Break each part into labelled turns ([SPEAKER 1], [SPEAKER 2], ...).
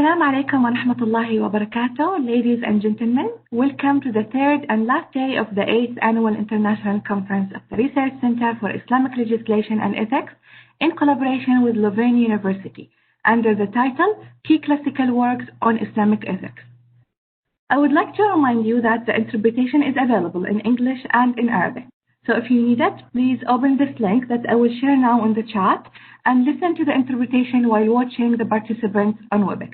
[SPEAKER 1] Assalamu alaikum wa rahmatullahi wa barakatuh. Ladies and gentlemen, welcome to the third and last day of the 8th Annual International Conference of the Research Center for Islamic Legislation and Ethics in collaboration with Louvain University under the title Key Classical Works on Islamic Ethics. I would like to remind you that the interpretation is available in English and in Arabic. So if you need it, please open this link that I will share now in the chat and listen to the interpretation while watching the participants on WebEx.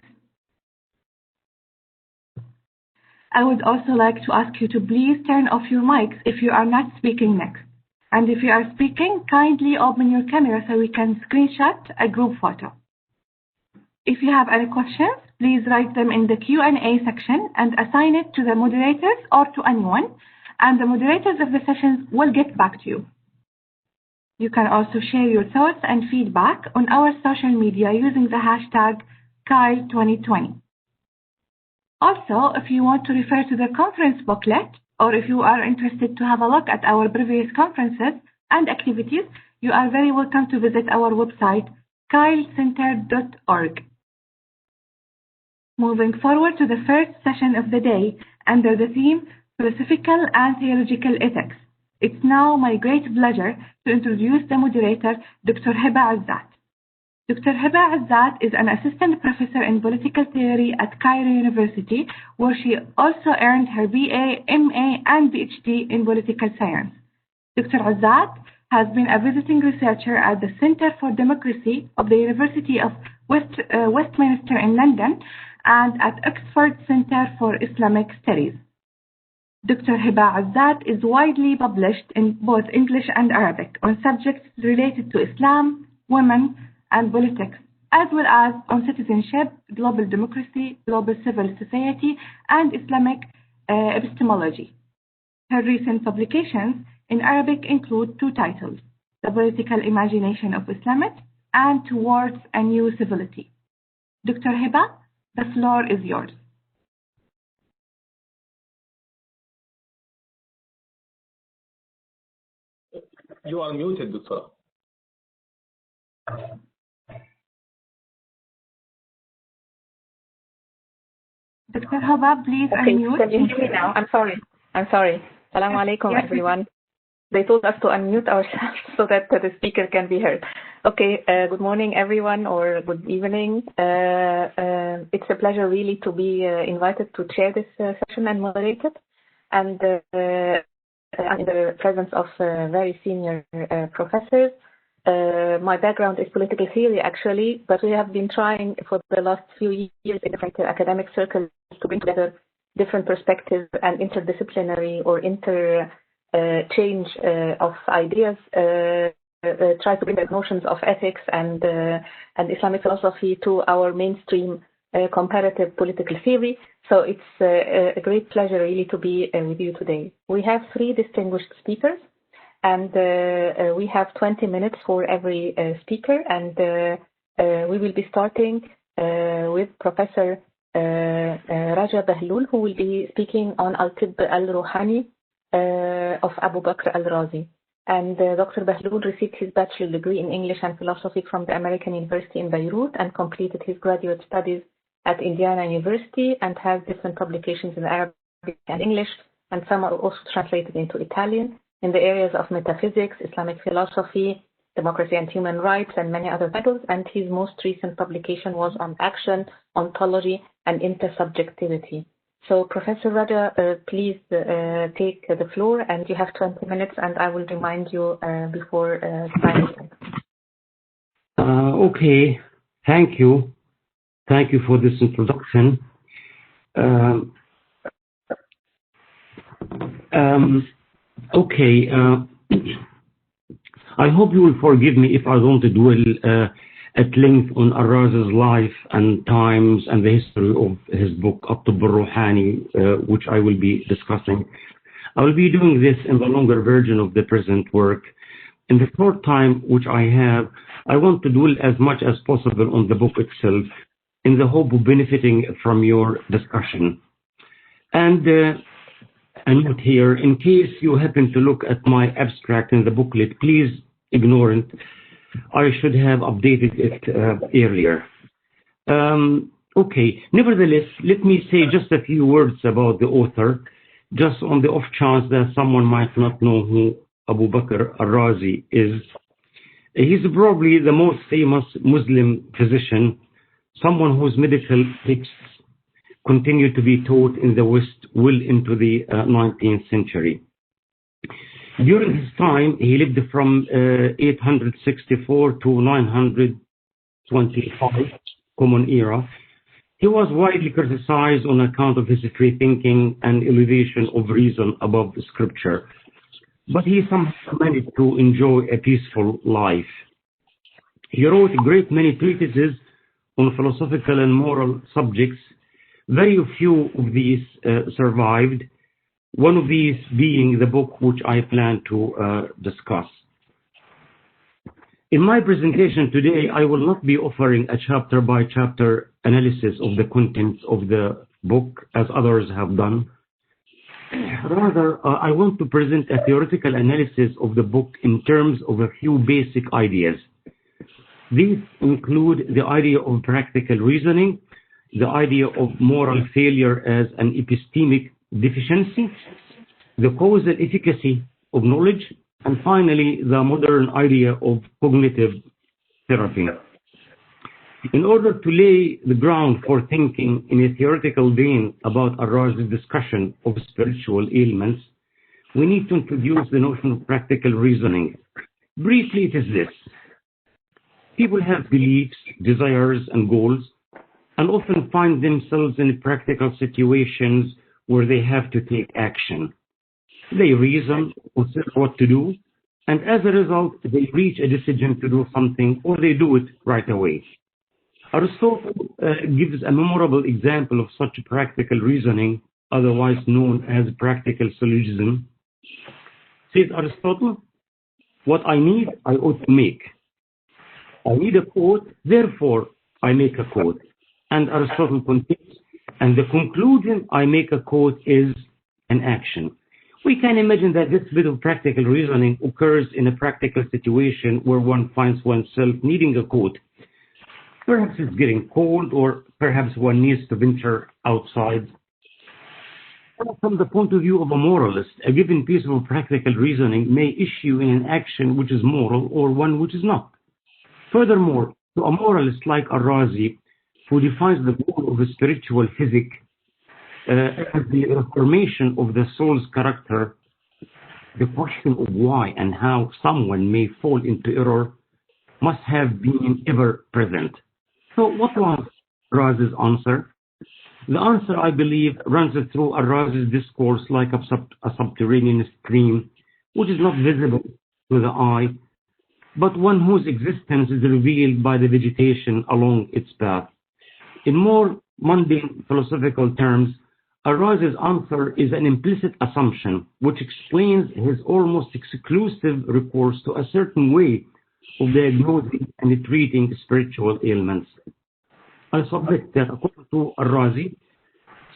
[SPEAKER 1] I would also like to ask you to please turn off your mics if you are not speaking next. And if you are speaking, kindly open your camera so we can screenshot a group photo. If you have any questions, please write them in the Q&A section and assign it to the moderators or to anyone, and the moderators of the sessions will get back to you. You can also share your thoughts and feedback on our social media using the hashtag CILE2020. Also, if you want to refer to the conference booklet, or if you are interested to have a look at our previous conferences and activities, you are very welcome to visit our website, kilecenter.org. Moving forward to the first session of the day under the theme Philosophical and Theological Ethics. It's now my great pleasure to introduce the moderator, Dr. Hibba Aldat. Dr. Hibba Aldat is an assistant professor in political theory at Cairo University, where she also earned her BA, MA, and PhD in political science. Dr. Aldat has been a visiting researcher at the Center for Democracy of the University of Westminster in London and at Oxford Center for Islamic Studies. Dr. Hibba Aldat is widely published in both English and Arabic on subjects related to Islam, women, and politics, as well as on citizenship, global democracy, global civil society, and Islamic epistemology. Her recent publications in Arabic include two titles, The Political Imagination of Islam and Towards a New Civility. Dr. Hibba, the floor is yours.
[SPEAKER 2] You are muted, Doctor.
[SPEAKER 1] Dr. Hibba, please unmute.
[SPEAKER 3] Can you hear me now? I'm sorry. Assalamu alaikum,
[SPEAKER 1] yes,
[SPEAKER 3] everyone. They told us to unmute ourselves so that the speaker can be heard. Okay, good morning, everyone, or good evening. It's a pleasure really to be invited to chair this session and moderate it. And in the presence of very senior professors. My background is political theory, actually, but we have been trying for the last few years in different academic circles to bring together different perspectives and interdisciplinary or interchange of ideas, try to bring the notions of ethics and Islamic philosophy to our mainstream comparative political theory. So it's a great pleasure really to be with you today. We have three distinguished speakers, and we have 20 minutes for every speaker, and we will be starting with Professor Raja Bahlul, who will be speaking on Al-Tibb al-Ruhani of Abu Bakr al-Razi. And Dr. Bahlul received his bachelor degree in English and philosophy from the American University in Beirut and completed his graduate studies at Indiana University and has different publications in Arabic and English, and some are also translated into Italian in the areas of metaphysics, Islamic philosophy, democracy and human rights, and many other titles. And his most recent publication was on action, ontology, and intersubjectivity. So Professor Raja, please take the floor, and you have 20 minutes, and I will remind you before time.
[SPEAKER 4] Okay, thank you. Thank you for this introduction. I hope you will forgive me if I don't dwell at length on al-Razi's life and times and the history of his book, Al-Tibb al-Ruhani, which I will be discussing. I will be doing this in the longer version of the present work. In the short time which I have, I want to dwell as much as possible on the book itself, in the hope of benefiting from your discussion. And a note here, in case you happen to look at my abstract in the booklet, please ignore it. I should have updated it earlier. Okay, nevertheless, let me say just a few words about the author, just on the off chance that someone might not know who Abu Bakr al-Razi is. He's probably the most famous Muslim physician, someone whose medical texts continue to be taught in the West well into the 19th century. During his time, he lived from 864 to 925, Common Era. He was widely criticized on account of his free thinking and elevation of reason above scripture, but he somehow managed to enjoy a peaceful life. He wrote a great many treatises on philosophical and moral subjects. Very few of these survived, one of these being the book which I plan to discuss. In my presentation today, I will not be offering a chapter-by-chapter analysis of the contents of the book as others have done. Rather, I want to present a theoretical analysis of the book in terms of a few basic ideas. These include the idea of practical reasoning, the idea of moral failure as an epistemic deficiency, the causal efficacy of knowledge, and finally, the modern idea of cognitive therapy. In order to lay the ground for thinking in a theoretical vein about Al-Razi's discussion of spiritual ailments, we need to introduce the notion of practical reasoning. Briefly, it is this. People have beliefs, desires, and goals, and often find themselves in practical situations where they have to take action. They reason, consider what to do, and as a result, they reach a decision to do something, or they do it right away. Aristotle gives a memorable example of such practical reasoning, otherwise known as practical syllogism. Says Aristotle, what I need, I ought to make. I need a quote, therefore I make a quote. And Aristotle continues, and the conclusion I make a quote is an action. We can imagine that this bit of practical reasoning occurs in a practical situation where one finds oneself needing a quote. Perhaps it's getting cold, or perhaps one needs to venture outside. From the point of view of a moralist, a given piece of practical reasoning may issue in an action which is moral or one which is not. Furthermore, to a moralist like Al-Razi, who defines the goal of the spiritual physics as the reformation of the soul's character, the question of why and how someone may fall into error must have been ever present. So what was Al-Razi's answer? The answer, I believe, runs through Al-Razi's discourse like a subterranean stream, which is not visible to the eye, but one whose existence is revealed by the vegetation along its path. In more mundane philosophical terms, Al-Razi's answer is an implicit assumption which explains his almost exclusive recourse to a certain way of diagnosing and treating spiritual ailments. I submit that according to Al-Razi,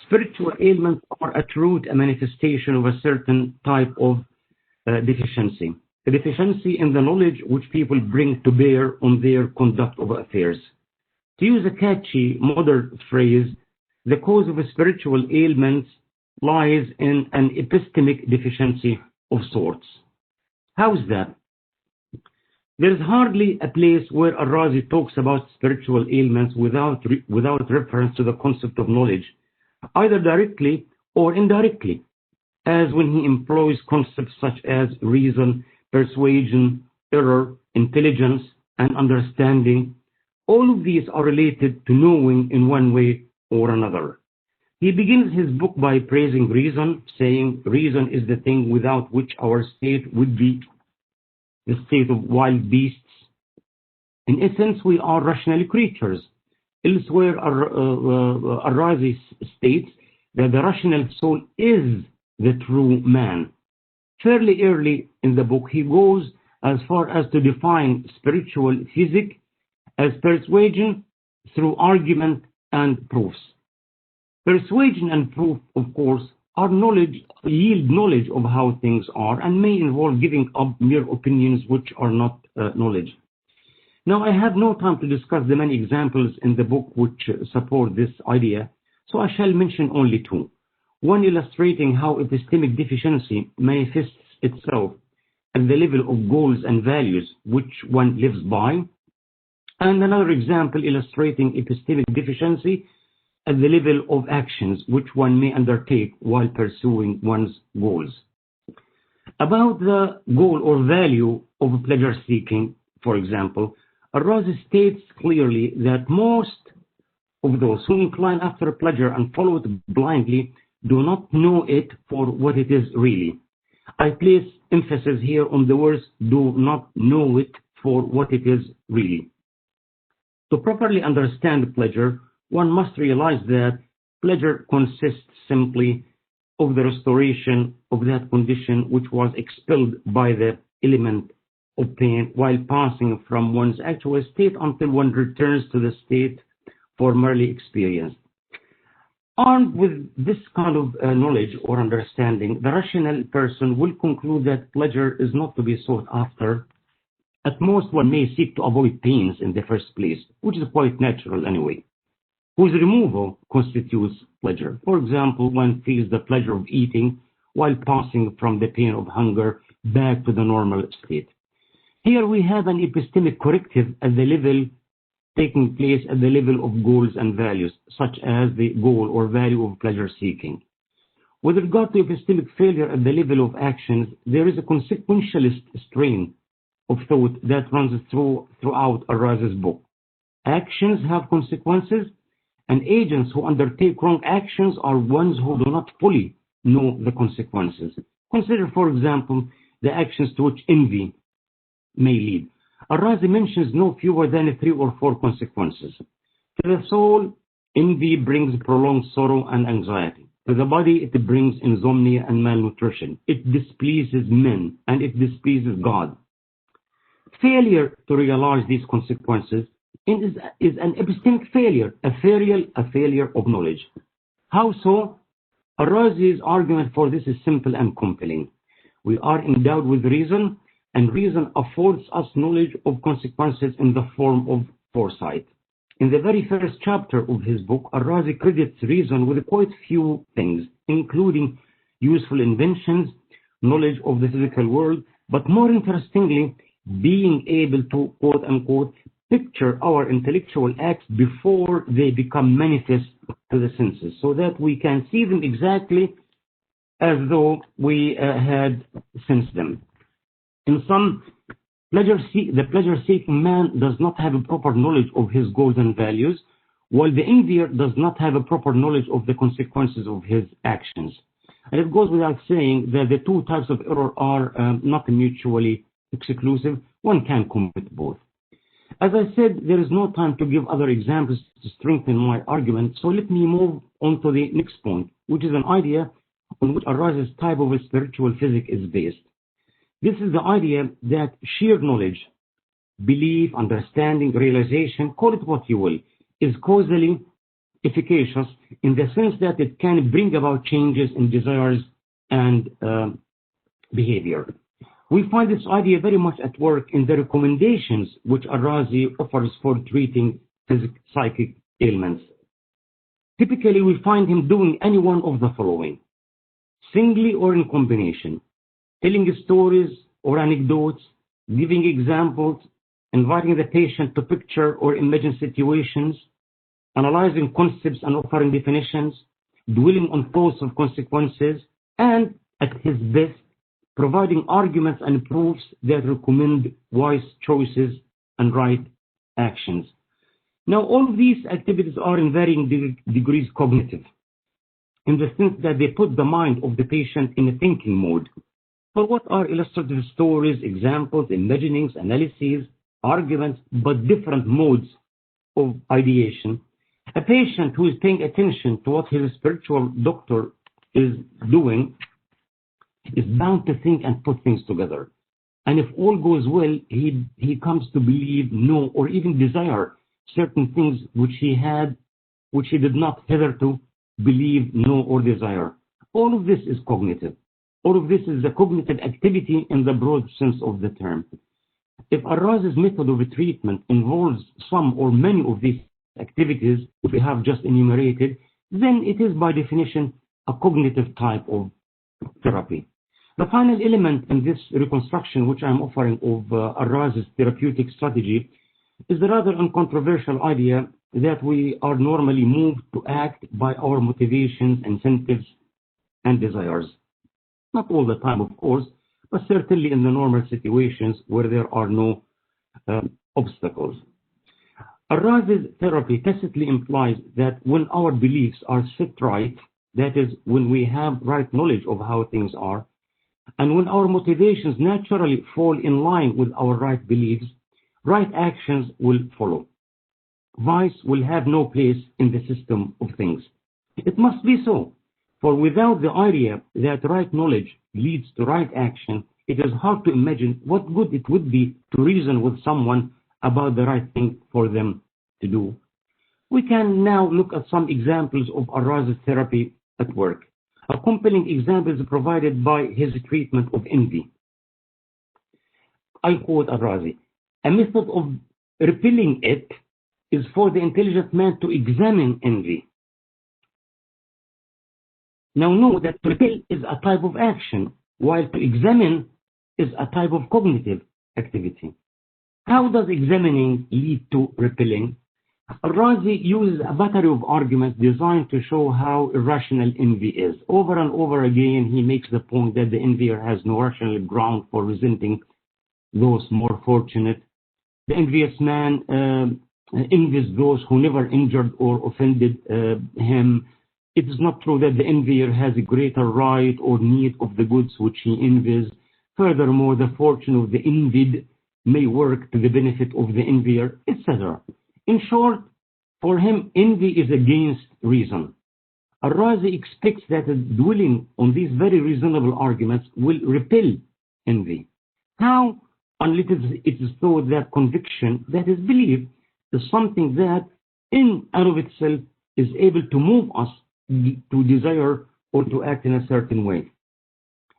[SPEAKER 4] spiritual ailments are at root a manifestation of a certain type of deficiency. A deficiency in the knowledge which people bring to bear on their conduct of affairs. To use a catchy modern phrase, the cause of spiritual ailments lies in an epistemic deficiency of sorts. How is that? There is hardly a place where Al-Razi talks about spiritual ailments without reference to the concept of knowledge, either directly or indirectly, as when he employs concepts such as reason, persuasion, error, intelligence, and understanding. All of these are related to knowing in one way or another. He begins his book by praising reason, saying, reason is the thing without which our state would be the state of wild beasts. In essence, we are rational creatures. Elsewhere, Al-Razi states that the rational soul is the true man. Fairly early in the book, he goes as far as to define spiritual physics as persuasion through argument and proofs. Persuasion and proof, of course, are yield knowledge of how things are and may involve giving up mere opinions which are not knowledge. Now, I have no time to discuss the many examples in the book which support this idea, so I shall mention only two. One illustrating how epistemic deficiency manifests itself at the level of goals and values which one lives by, and another example illustrating epistemic deficiency at the level of actions which one may undertake while pursuing one's goals. About the goal or value of pleasure seeking, for example, Al-Razi states clearly that most of those who incline after pleasure and follow it blindly do not know it for what it is really. I place emphasis here on the words do not know it for what it is really. To properly understand pleasure, one must realize that pleasure consists simply of the restoration of that condition which was expelled by the element of pain while passing from one's actual state until one returns to the state formerly experienced. Armed with this kind of knowledge or understanding, the rational person will conclude that pleasure is not to be sought after. At most, one may seek to avoid pains in the first place, which is quite natural anyway, whose removal constitutes pleasure. For example, one feels the pleasure of eating while passing from the pain of hunger back to the normal state. Here we have an epistemic corrective at the level taking place at the level of goals and values, such as the goal or value of pleasure seeking. With regard to epistemic failure at the level of actions, there is a consequentialist strain of thought that runs throughout Al-Razi's book. Actions have consequences, and agents who undertake wrong actions are ones who do not fully know the consequences. Consider, for example, the actions to which envy may lead. Al-Razi mentions no fewer than 3 or 4 consequences. To the soul, envy brings prolonged sorrow and anxiety. To the body, it brings insomnia and malnutrition. It displeases men, and it displeases God. Failure to realize these consequences is an epistemic failure, a failure of knowledge. How so? Al-Razi's argument for this is simple and compelling. We are endowed with reason, and reason affords us knowledge of consequences in the form of foresight. In the very first chapter of his book, Al-Razi credits reason with quite few things, including useful inventions, knowledge of the physical world, but more interestingly, being able to, quote-unquote, picture our intellectual acts before they become manifest to the senses, so that we can see them exactly as though we had sensed them. In sum, the pleasure-seeking man does not have a proper knowledge of his goals and values, while the envier does not have a proper knowledge of the consequences of his actions. And it goes without saying that the two types of error are not mutually exclusive. One can commit both. As I said, there is no time to give other examples to strengthen my argument, so let me move on to the next point, which is an idea on which Al-Razi's type of spiritual physics is based. This is the idea that sheer knowledge, belief, understanding, realization, call it what you will, is causally efficacious in the sense that it can bring about changes in desires and behavior. We find this idea very much at work in the recommendations which Al-Razi offers for treating psychic ailments. Typically, we find him doing any one of the following: singly or in combination, telling stories or anecdotes, giving examples, inviting the patient to picture or imagine situations, analyzing concepts and offering definitions, dwelling on thoughts of consequences, and, at his best, providing arguments and proofs that recommend wise choices and right actions. Now, all of these activities are in varying degrees cognitive, in the sense that they put the mind of the patient in a thinking mode. For what are illustrative stories, examples, imaginings, analyses, arguments, but different modes of ideation? A patient who is paying attention to what his spiritual doctor is doing is bound to think and put things together. And if all goes well, he comes to believe, know, or even desire certain things which he did not hitherto believe, know, or desire. All of this is cognitive. All of this is a cognitive activity in the broad sense of the term. If Al-Razi's method of treatment involves some or many of these activities we have just enumerated, then it is by definition a cognitive type of therapy. The final element in this reconstruction which I'm offering of Al-Razi's therapeutic strategy is the rather uncontroversial idea that we are normally moved to act by our motivations, incentives, and desires. Not all the time, of course, but certainly in the normal situations where there are no obstacles. Al-Razi's therapy tacitly implies that when our beliefs are set right, that is, when we have right knowledge of how things are, and when our motivations naturally fall in line with our right beliefs, right actions will follow. Vice will have no place in the system of things. It must be so, for without the idea that right knowledge leads to right action, it is hard to imagine what good it would be to reason with someone about the right thing for them to do. We can now look at some examples of Al-Razi's therapy at work. A compelling example is provided by his treatment of envy. I quote Al-Razi, "A method of repelling it is for the intelligent man to examine envy." Now know that to repel is a type of action, while to examine is a type of cognitive activity. How does examining lead to repelling? Al-Razi uses a battery of arguments designed to show how irrational envy is. Over and over again, he makes the point that the envier has no rational ground for resenting those more fortunate. The envious man envies those who never injured or offended him. It is not true that the envier has a greater right or need of the goods which he envies. Furthermore, the fortune of the envied may work to the benefit of the envier, etc. In short, for him, envy is against reason. Al-Razi expects that dwelling on these very reasonable arguments will repel envy. How? Unless it is thought that conviction, that is belief, is something that in and of itself is able to move us to desire or to act in a certain way.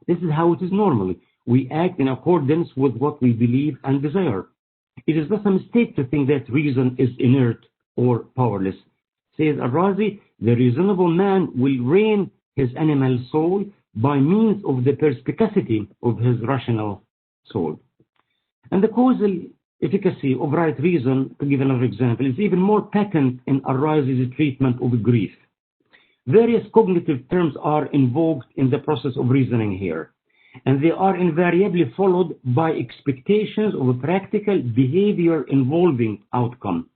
[SPEAKER 4] This is how it is normally. We act in accordance with what we believe and desire. It is thus a mistake to think that reason is inert or powerless. Says Al-Razi, the reasonable man will rein his animal soul by means of the perspicacity of his rational soul. And the causal efficacy of right reason, to give another example, is even more patent in Al-Razi's treatment of grief. Various cognitive terms are invoked in the process of reasoning here, and they are invariably followed by expectations of a practical behavior involving outcome.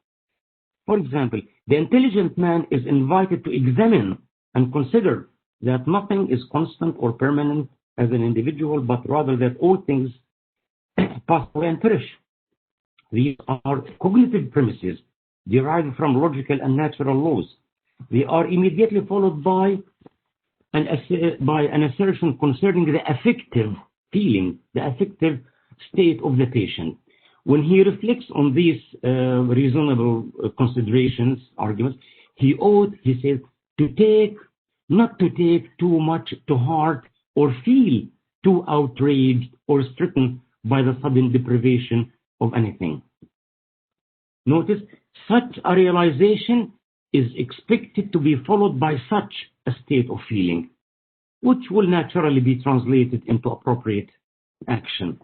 [SPEAKER 4] For example, the intelligent man is invited to examine and consider that nothing is constant or permanent as an individual, but rather that all things pass away and perish. These are cognitive premises derived from logical and natural laws. They are immediately followed by an assertion concerning the affective feeling, the affective state of the patient. When he reflects on these reasonable considerations, arguments, he ought, he says, not to take too much to heart or feel too outraged or stricken by the sudden deprivation of anything. Notice, such a realization is expected to be followed by such a state of feeling, which will naturally be translated into appropriate action.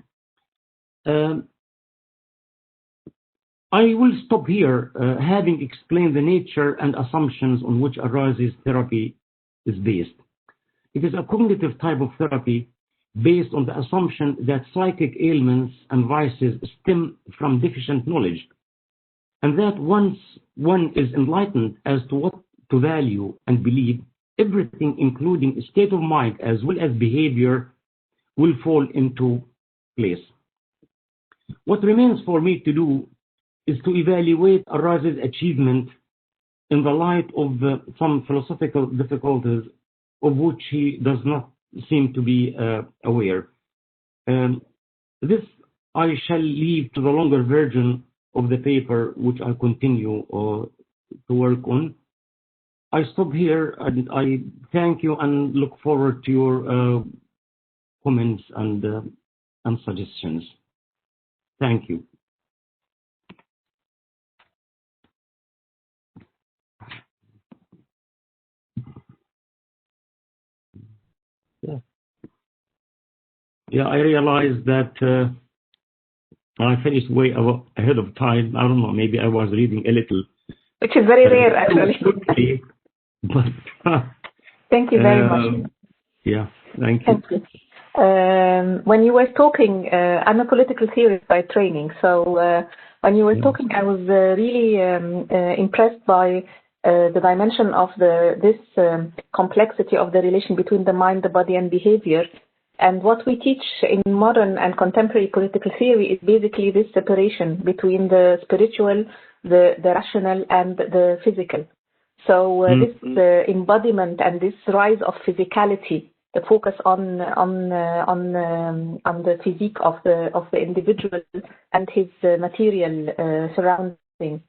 [SPEAKER 4] I will stop here, having explained the nature and assumptions on which Al-Razi's therapy is based. It is a cognitive type of therapy based on the assumption that psychic ailments and vices stem from deficient knowledge, and that once one is enlightened as to what to value and believe, everything, including state of mind as well as behavior, will fall into place. What remains for me to do is to evaluate Al-Razi's achievement in the light of some philosophical difficulties of which he does not seem to be aware. This I shall leave to the longer version of the paper, which I continue to work on. I stop here, and I thank you and look forward to your comments and suggestions. Thank you. Yeah, I realized that I finished way ahead of time. I don't know, maybe I was reading a little.
[SPEAKER 3] Which is very rare, actually.
[SPEAKER 4] Quickly, but
[SPEAKER 3] thank you very much.
[SPEAKER 4] Yeah, thank you.
[SPEAKER 3] Thank you. When you were talking, I'm a political theorist by training, so when you were talking, I was really impressed by the dimension of this complexity of the relation between the mind, the body, and behavior. And what we teach in modern and contemporary political theory is basically this separation between the spiritual, the rational, and the physical. So this embodiment and this rise of physicality, the focus on the physique of the individual and his material surrounding.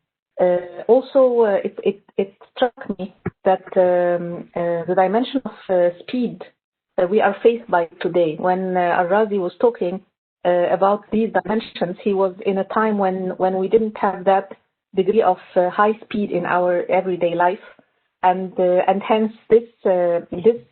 [SPEAKER 3] Also, it struck me that the dimension of speed that we are faced by today. When Al-Razi was talking about these dimensions, he was in a time when we didn't have that degree of high speed in our everyday life, and hence this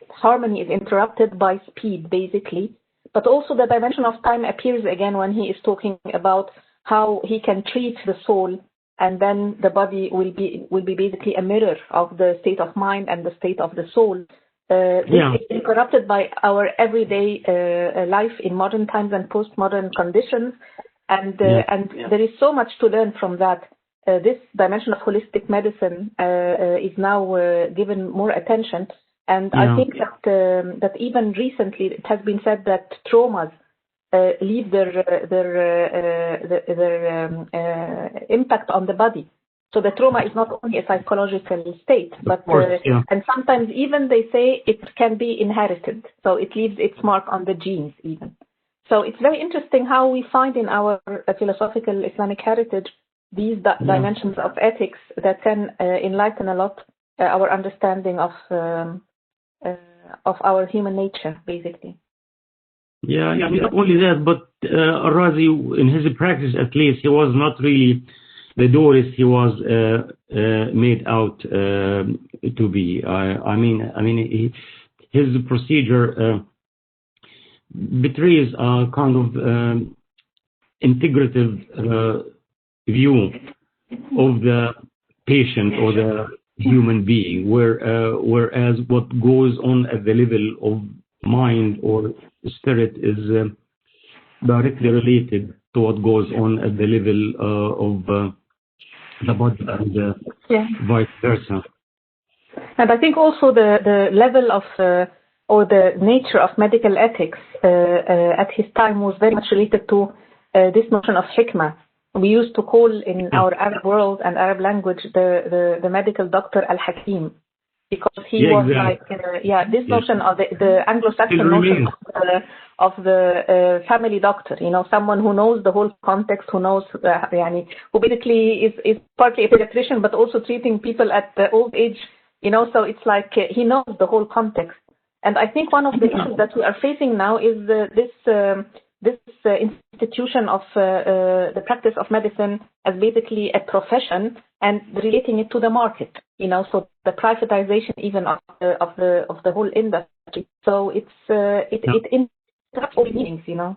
[SPEAKER 3] harmony is interrupted by speed, basically. But also the dimension of time appears again when he is talking about how he can treat the soul, and then the body will be basically a mirror of the state of mind and the state of the soul. This is interrupted by our everyday life in modern times and postmodern conditions, and there is so much to learn from that. This dimension of holistic medicine is now given more attention, and I think that even recently it has been said that traumas leave their impact on the body. So the trauma is not only a psychological state, but and sometimes even they say it can be inherited. So it leaves its mark on the genes even. So it's very interesting how we find in our philosophical Islamic heritage these dimensions of ethics that can enlighten a lot our understanding of our human nature, basically.
[SPEAKER 4] Yeah, not only that, but Razi, in his practice at least, he was not really the Doris he was made out to be. His procedure betrays a kind of integrative view of the patient or the human being, whereas what goes on at the level of mind or spirit is directly related to what goes on at the level of the body and vice versa.
[SPEAKER 3] And I think also the level of or the nature of medical ethics at his time was very much related to this notion of hikmah. We used to call in our Arab world and Arab language the medical doctor al-Hakim, because he was this notion of the Anglo-Saxon notion of the family doctor, someone who knows the whole context, who knows, who basically is partly a pediatrician, but also treating people at the old age, so it's like he knows the whole context. And I think one of the issues that we are facing now is this institution of the practice of medicine as basically a profession and relating it to the market, so the privatization even of the whole industry. So it interrupts all meanings,
[SPEAKER 4] Yeah.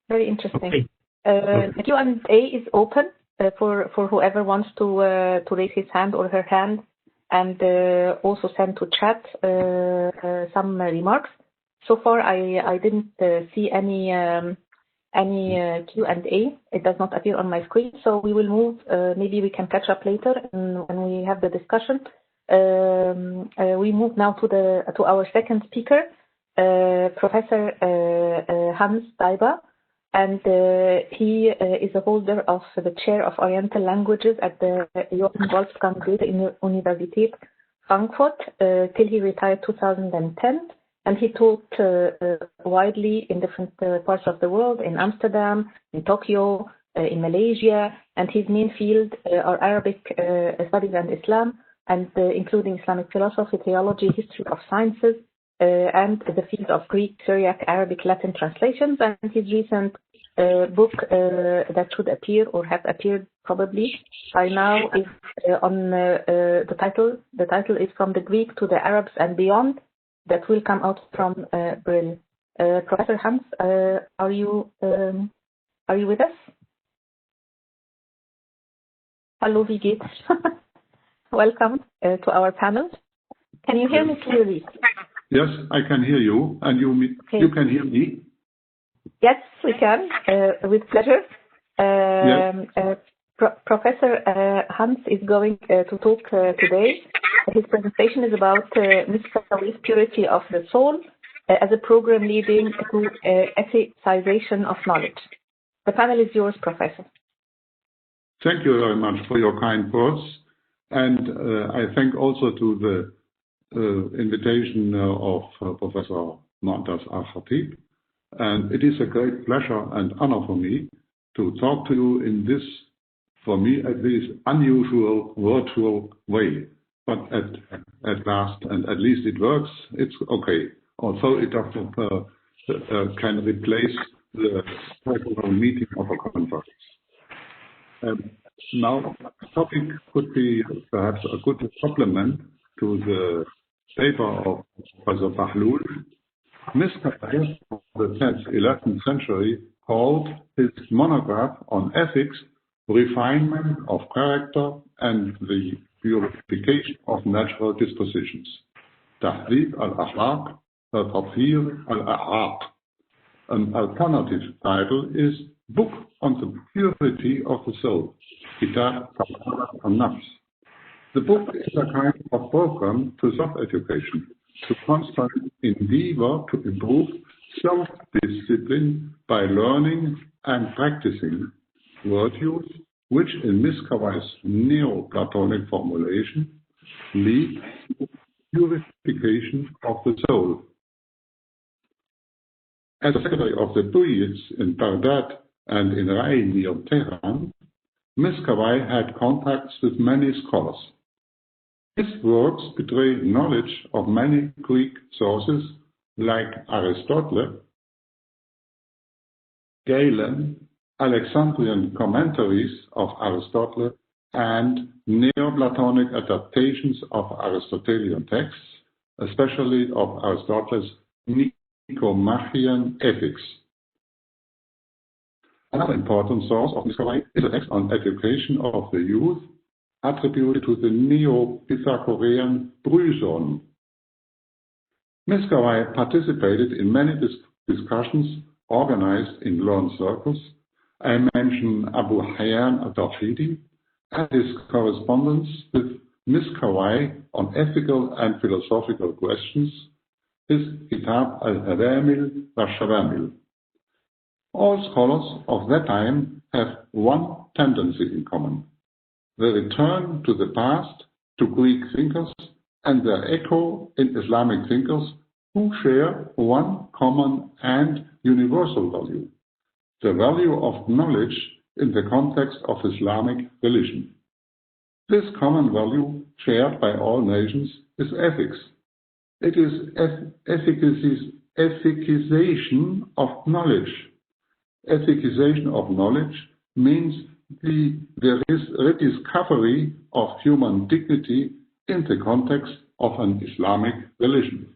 [SPEAKER 3] Very interesting.
[SPEAKER 4] Okay.
[SPEAKER 3] Q&A is open for whoever wants to raise his hand or her hand, and also send to chat some remarks. So far, I didn't see any Q&A. It does not appear on my screen, so we will move. Maybe we can catch up later when we have the discussion. We move now to our second speaker, Professor Hans Daiba, and he is a holder of the chair of Oriental Languages at the Johann Wolfgang Goethe Universität Frankfurt till he retired 2010. And he taught widely in different parts of the world, in Amsterdam, in Tokyo, in Malaysia, and his main field are Arabic studies and Islam, and including Islamic philosophy, theology, history of sciences, and the field of Greek, Syriac, Arabic, Latin translations, and his recent book that should appear or have appeared probably by now is on the title. The title is From the Greek to the Arabs and Beyond. That will come out from Brill. Professor Hans, are you with us? Hallo, wie geht's? Welcome to our panel. Can you hear me clearly?
[SPEAKER 5] Yes, I can hear you, and you can hear me?
[SPEAKER 3] Yes, we can, with pleasure.
[SPEAKER 5] Yes.
[SPEAKER 3] Professor Hans is going to talk today. His presentation is about Miskawi's purity of the soul as a program leading to ethicization of knowledge. The panel is yours, Professor.
[SPEAKER 5] Thank you very much for your kind words, and I thank also to the invitation of Professor Mohamed al-Khatib, and it is a great pleasure and honor for me to talk to you in this, for me at least, unusual virtual way. But at last, and at least it works, it's okay. Although it can replace the regular meeting of a conference. Now, the topic could be perhaps a good supplement to the paper of Professor Bahlul. Miskawi of the 11th century called his monograph on ethics Refinement of Character and the Purification of Natural Dispositions. Tahdhib al-Akhlaq, Tahdhib al-Akhlaq. An alternative title is Book on the Purity of the Soul, Kitab al-Nafs. The book is a kind of program to self-education, to constant endeavor to improve self-discipline by learning and practicing virtues, which in Miskawi's Neo-Platonic formulation lead to purification of the soul. As secretary of the Treatise in Baghdad and in Rai near Tehran, Miskawi had contacts with many scholars. His works betray knowledge of many Greek sources like Aristotle, Galen, Alexandrian commentaries of Aristotle, and Neoplatonic adaptations of Aristotelian texts, especially of Aristotle's Nicomachean Ethics. Another important source of Miskawi is a text on education of the youth, attributed to the Neo-Pythagorean Bryson. Miskawi participated in many discussions organized in learned circles. I mention Abu Hayyan al-Tawhidi and his correspondence with Miskawi on ethical and philosophical questions, his Kitab al-Hadamil wa-Shabamil. All scholars of that time have one tendency in common: the return to the past, to Greek thinkers, and their echo in Islamic thinkers who share one common and universal value: the value of knowledge in the context of Islamic religion. This common value, shared by all nations, is ethics. It is ethicization of knowledge. Ethicization of knowledge means the rediscovery of human dignity in the context of an Islamic religion.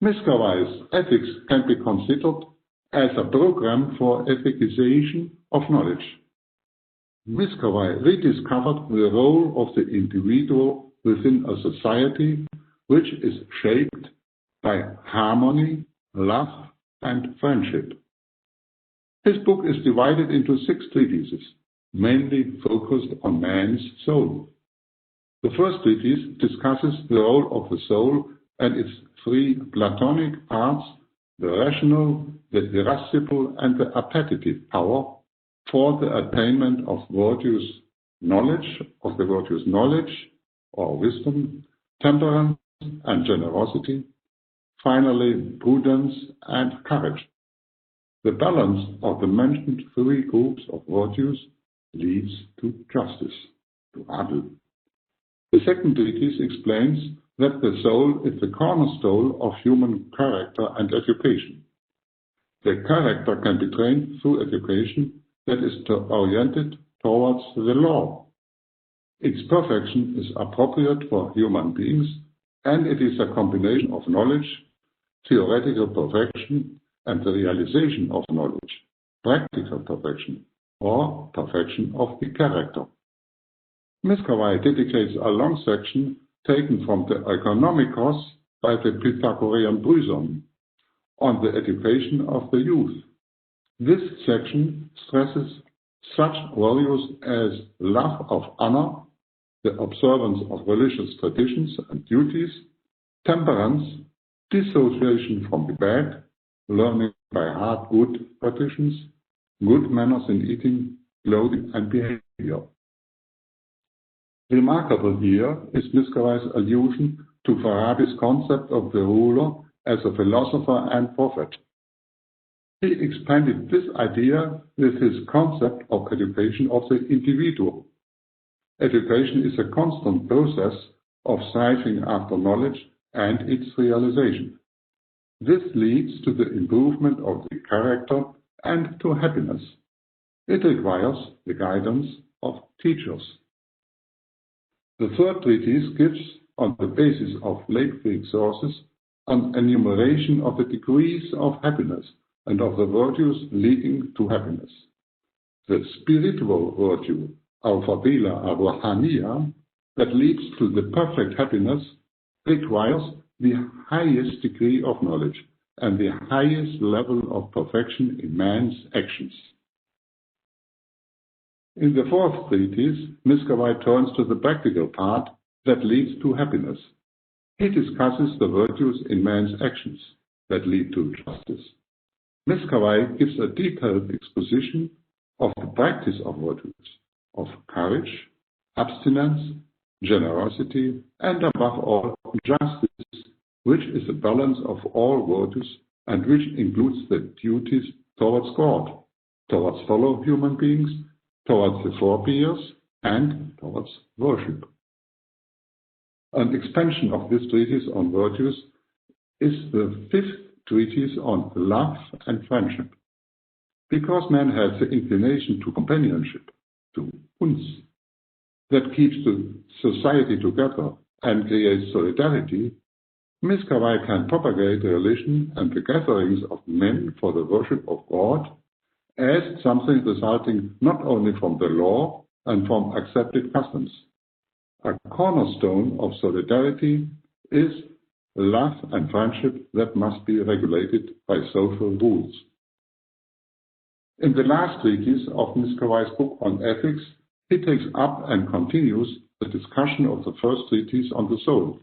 [SPEAKER 5] Miskawi's ethics can be considered as a program for ethicization of knowledge. Miskawi rediscovered the role of the individual within a society which is shaped by harmony, love, and friendship. His book is divided into 6 treatises, mainly focused on man's soul. The first treatise discusses the role of the soul and its 3 Platonic parts: the rational, the irascible, and the appetitive power, for the attainment of virtues knowledge, or wisdom, temperance and generosity, finally prudence and courage. The balance of the mentioned 3 groups of virtues leads to justice, to adl. The second treatise explains that the soul is the cornerstone of human character and education. The character can be trained through education that is oriented towards the law. Its perfection is appropriate for human beings, and it is a combination of knowledge, theoretical perfection, and the realization of knowledge, practical perfection, or perfection of the character. Miskawai dedicates a long section taken from the Economicos by the Pythagorean Bryson on the education of the youth. This section stresses such values as love of honor, the observance of religious traditions and duties, temperance, dissociation from the bad, learning by heart good traditions, good manners in eating, clothing, and behavior. Remarkable here is Miskawai's allusion to Farabi's concept of the ruler as a philosopher and prophet. He expanded this idea with his concept of education of the individual. Education is a constant process of striving after knowledge and its realization. This leads to the improvement of the character and to happiness. It requires the guidance of teachers. The third treatise gives, on the basis of late Greek sources, an enumeration of the degrees of happiness and of the virtues leading to happiness. The spiritual virtue, al-Ruhani, that leads to the perfect happiness, requires the highest degree of knowledge and the highest level of perfection in man's actions. In the fourth treatise, Miskawai turns to the practical part that leads to happiness. He discusses the virtues in man's actions that lead to justice. Miskawai gives a detailed exposition of the practice of virtues, of courage, abstinence, generosity, and above all, justice, which is a balance of all virtues and which includes the duties towards God, towards fellow human beings, towards the forebears, and towards worship. An expansion of this treatise on virtues is the fifth treatise on love and friendship. Because man has the inclination to companionship, to uns, that keeps the society together and creates solidarity, Miskawai can propagate the religion and the gatherings of men for the worship of God as something resulting not only from the law and from accepted customs. A cornerstone of solidarity is love and friendship that must be regulated by social rules. In the last treatise of Miskawai's book on ethics, he takes up and continues the discussion of the first treatise on the soul.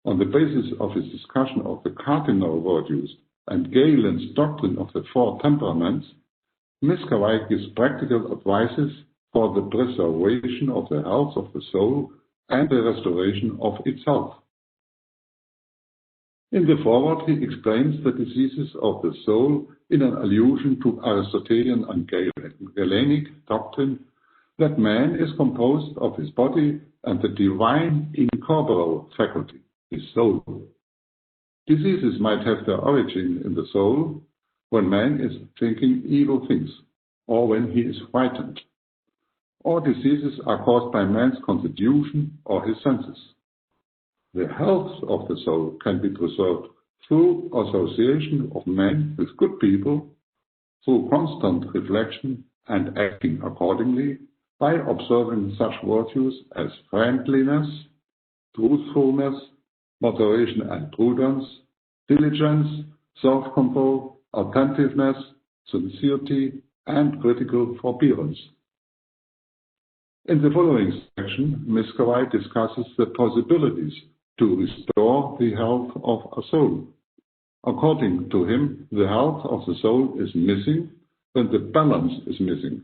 [SPEAKER 5] On the basis of his discussion of the cardinal virtues and Galen's doctrine of the four temperaments, Miskawai gives practical advices for the preservation of the health of the soul and the restoration of its health. In the foreword, he explains the diseases of the soul in an allusion to Aristotelian and Galenic doctrine that man is composed of his body and the divine incorporeal faculty, his soul. Diseases might have their origin in the soul when man is thinking evil things, or when he is frightened. Or diseases are caused by man's constitution or his senses. The health of the soul can be preserved through association of man with good people, through constant reflection and acting accordingly, by observing such virtues as friendliness, truthfulness, moderation and prudence, diligence, self-control, attentiveness, sincerity, and critical forbearance. In the following section, Miskawai discusses the possibilities to restore the health of a soul. According to him, the health of the soul is missing when the balance is missing.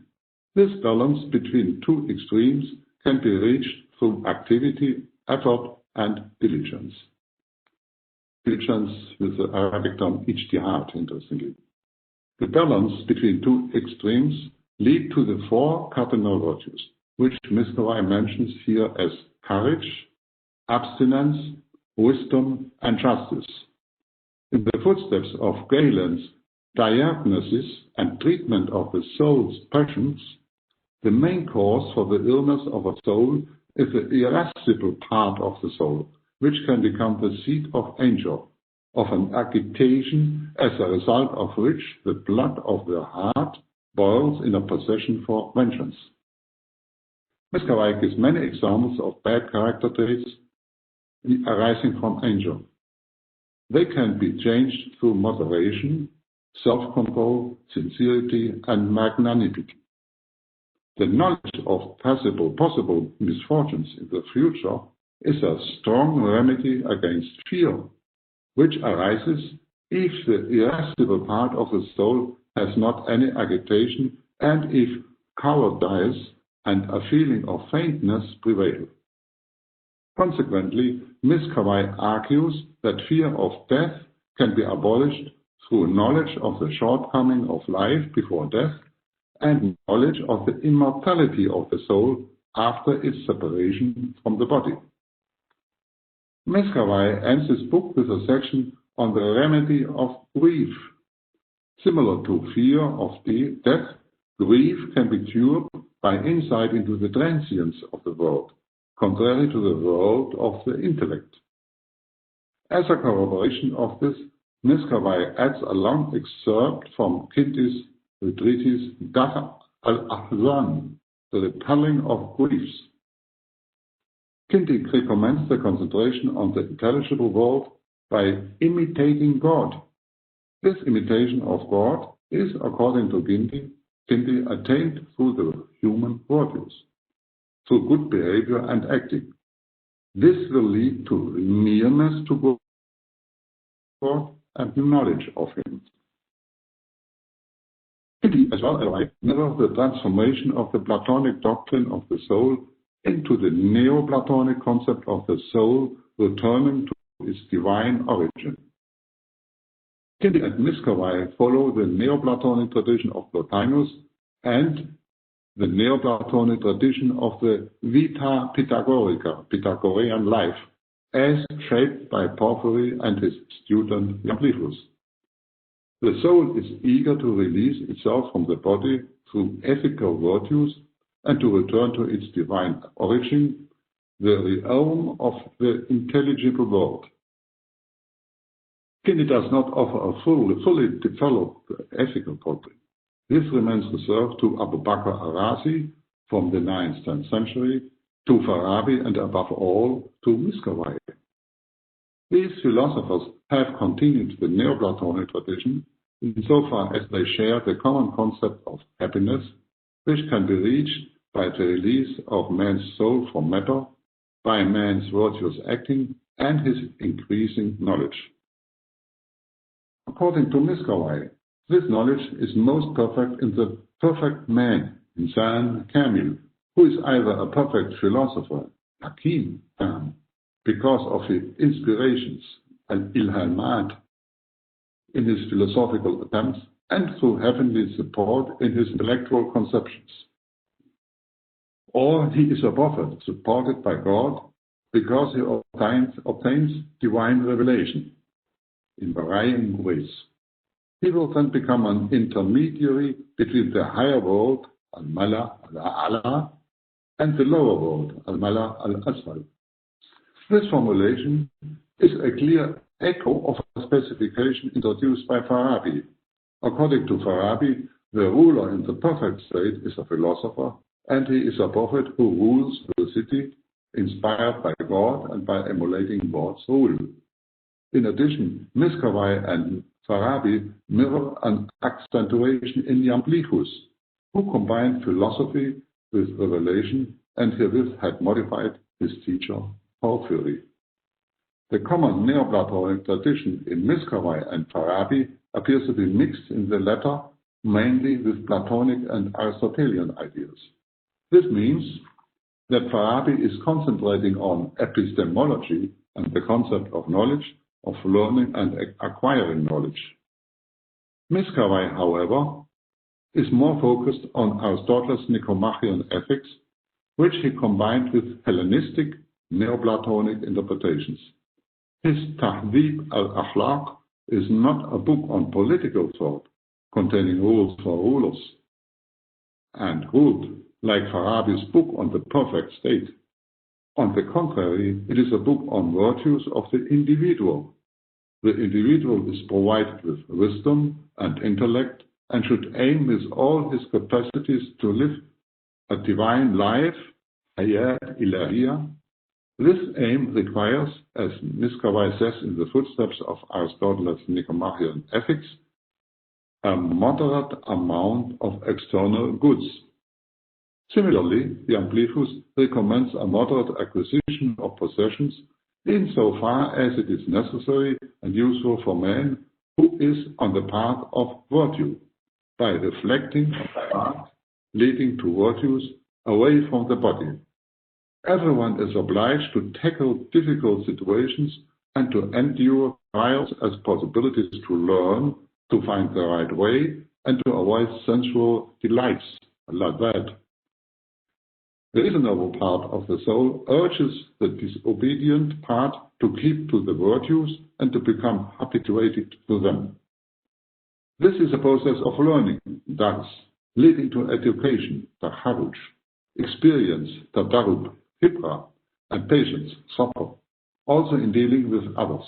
[SPEAKER 5] This balance between two extremes can be reached through activity, effort, and diligence. Diligence with the Arabic term ijtihad, interestingly. The balance between two extremes lead to the four cardinal virtues, which Miskawai mentions here as courage, abstinence, wisdom, and justice. In the footsteps of Galen's diagnosis and treatment of the soul's passions, the main cause for the illness of a soul is the irascible part of the soul, which can become the seat of anger, of an agitation as a result of which the blood of the heart boils in a possession for vengeance. Miskawai gives many examples of bad character traits arising from anger. They can be changed through moderation, self-control, sincerity, and magnanimity. The knowledge of possible misfortunes in the future is a strong remedy against fear, which arises if the irascible part of the soul has not any agitation and if cowardice and a feeling of faintness prevail. Consequently, Miskawai argues that fear of death can be abolished through knowledge of the shortcoming of life before death and knowledge of the immortality of the soul after its separation from the body. Miskawai ends his book with a section on the remedy of grief. Similar to fear of death, grief can be cured by insight into the transience of the world, contrary to the world of the intellect. As a corroboration of this, Miskawai adds a long excerpt from Kinti's Treatise al-Ahzan, the repelling of griefs. Kinti recommends the concentration on the intelligible world by imitating God. This imitation of God is, according to Kinti, attained through the human virtues, through good behavior and acting. This will lead to nearness to God and knowledge of Him. Kinti, as well as mirror the transformation of the Platonic doctrine of the soul into the Neoplatonic concept of the soul returning to its divine origin. Kinti and Miskawai follow the Neoplatonic tradition of Plotinus and the Neoplatonic tradition of the Vita Pythagorica, Pythagorean life, as shaped by Porphyry and his student Iamblichus. The soul is eager to release itself from the body through ethical virtues and to return to its divine origin, the realm of the intelligible world. Kinti does not offer a fully developed ethical doctrine. This remains reserved to Abu Bakr al-Razi from the 9th century, to Farabi, and above all, to Miskawai. These philosophers have continued the Neoplatonic tradition insofar as they share the common concept of happiness, which can be reached by the release of man's soul from matter, by man's virtuous acting, and his increasing knowledge. According to Miskawai, this knowledge is most perfect in the perfect man, Insan Kamil, who is either a perfect philosopher, Hakim, because of his inspirations and ilhamat in his philosophical attempts, and through heavenly support in his intellectual conceptions. Or he is a prophet supported by God because he obtains divine revelation in varying ways. He will then become an intermediary between the higher world, al-Mala al-A'la, and the lower world, al-Mala al-Asfal. This formulation is a clear echo of a specification introduced by Farabi. According to Farabi, the ruler in the perfect state is a philosopher, and he is a prophet who rules the city, inspired by God and by emulating God's rule. In addition, Miskawai and Farabi mirror an accentuation in Iamblichus, who combined philosophy with revelation and herewith had modified his teacher Porphyry. The common Neoplatonic tradition in Miskawai and Farabi appears to be mixed in the latter mainly with Platonic and Aristotelian ideas. This means that Farabi is concentrating on epistemology and the concept of knowledge, of learning and acquiring knowledge. Miskawai, however, is more focused on Aristotle's Nicomachean ethics, which he combined with Hellenistic Neoplatonic interpretations. His Tahdhib al-Akhlaq is not a book on political thought, containing rules for rulers and ruled, like Farabi's book on the perfect state. On the contrary, it is a book on virtues of the individual. The individual is provided with wisdom and intellect and should aim with all his capacities to live a divine life, hayat ilahiyya. This aim requires, as Miskawai says in the footsteps of Aristotle's Nicomachean Ethics, a moderate amount of external goods. Similarly, the Amplifus recommends a moderate acquisition of possessions insofar as it is necessary and useful for man who is on the path of virtue, by reflecting on the path leading to virtues away from the body. Everyone is obliged to tackle difficult situations and to endure trials as possibilities to learn, to find the right way, and to avoid sensual delights, like that. The reasonable part of the soul urges the disobedient part to keep to the virtues and to become habituated to them. This is a process of learning, thus leading to education, taharruj, experience, tadarrub, hibra, and patience, sabr, also in dealing with others.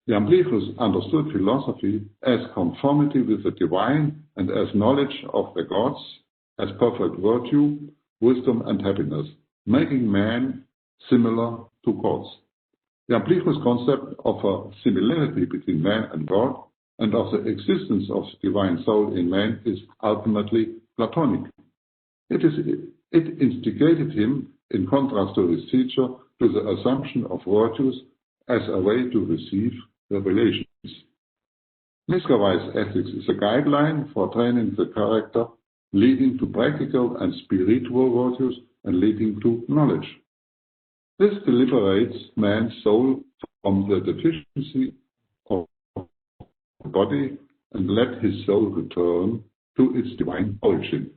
[SPEAKER 5] The Amplifus understood philosophy as conformity with the divine and as knowledge of the gods, as perfect virtue, wisdom, and happiness, making man similar to gods. The Amplifus concept of a similarity between man and God and of the existence of the divine soul in man is ultimately Platonic. It instigated him, in contrast to his teacher, to the assumption of virtues as a way to receive revelations. Miskawai's ethics is a guideline for training the character, leading to practical and spiritual virtues and leading to knowledge. This liberates man's soul from the deficiency of the body and let his soul return to its divine origin.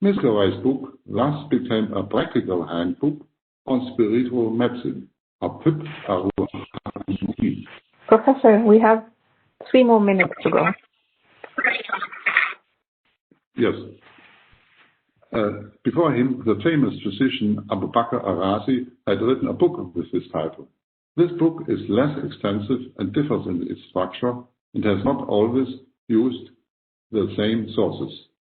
[SPEAKER 5] Miskawai's book thus became a practical handbook on spiritual medicine. Al-Tibb, al-Ruhani.
[SPEAKER 3] Professor, we have 3 more minutes to go.
[SPEAKER 5] Yes. Before him, the famous physician Abu Bakr al-Razi had written a book with this title. This book is less extensive and differs in its structure and has not always used the same sources.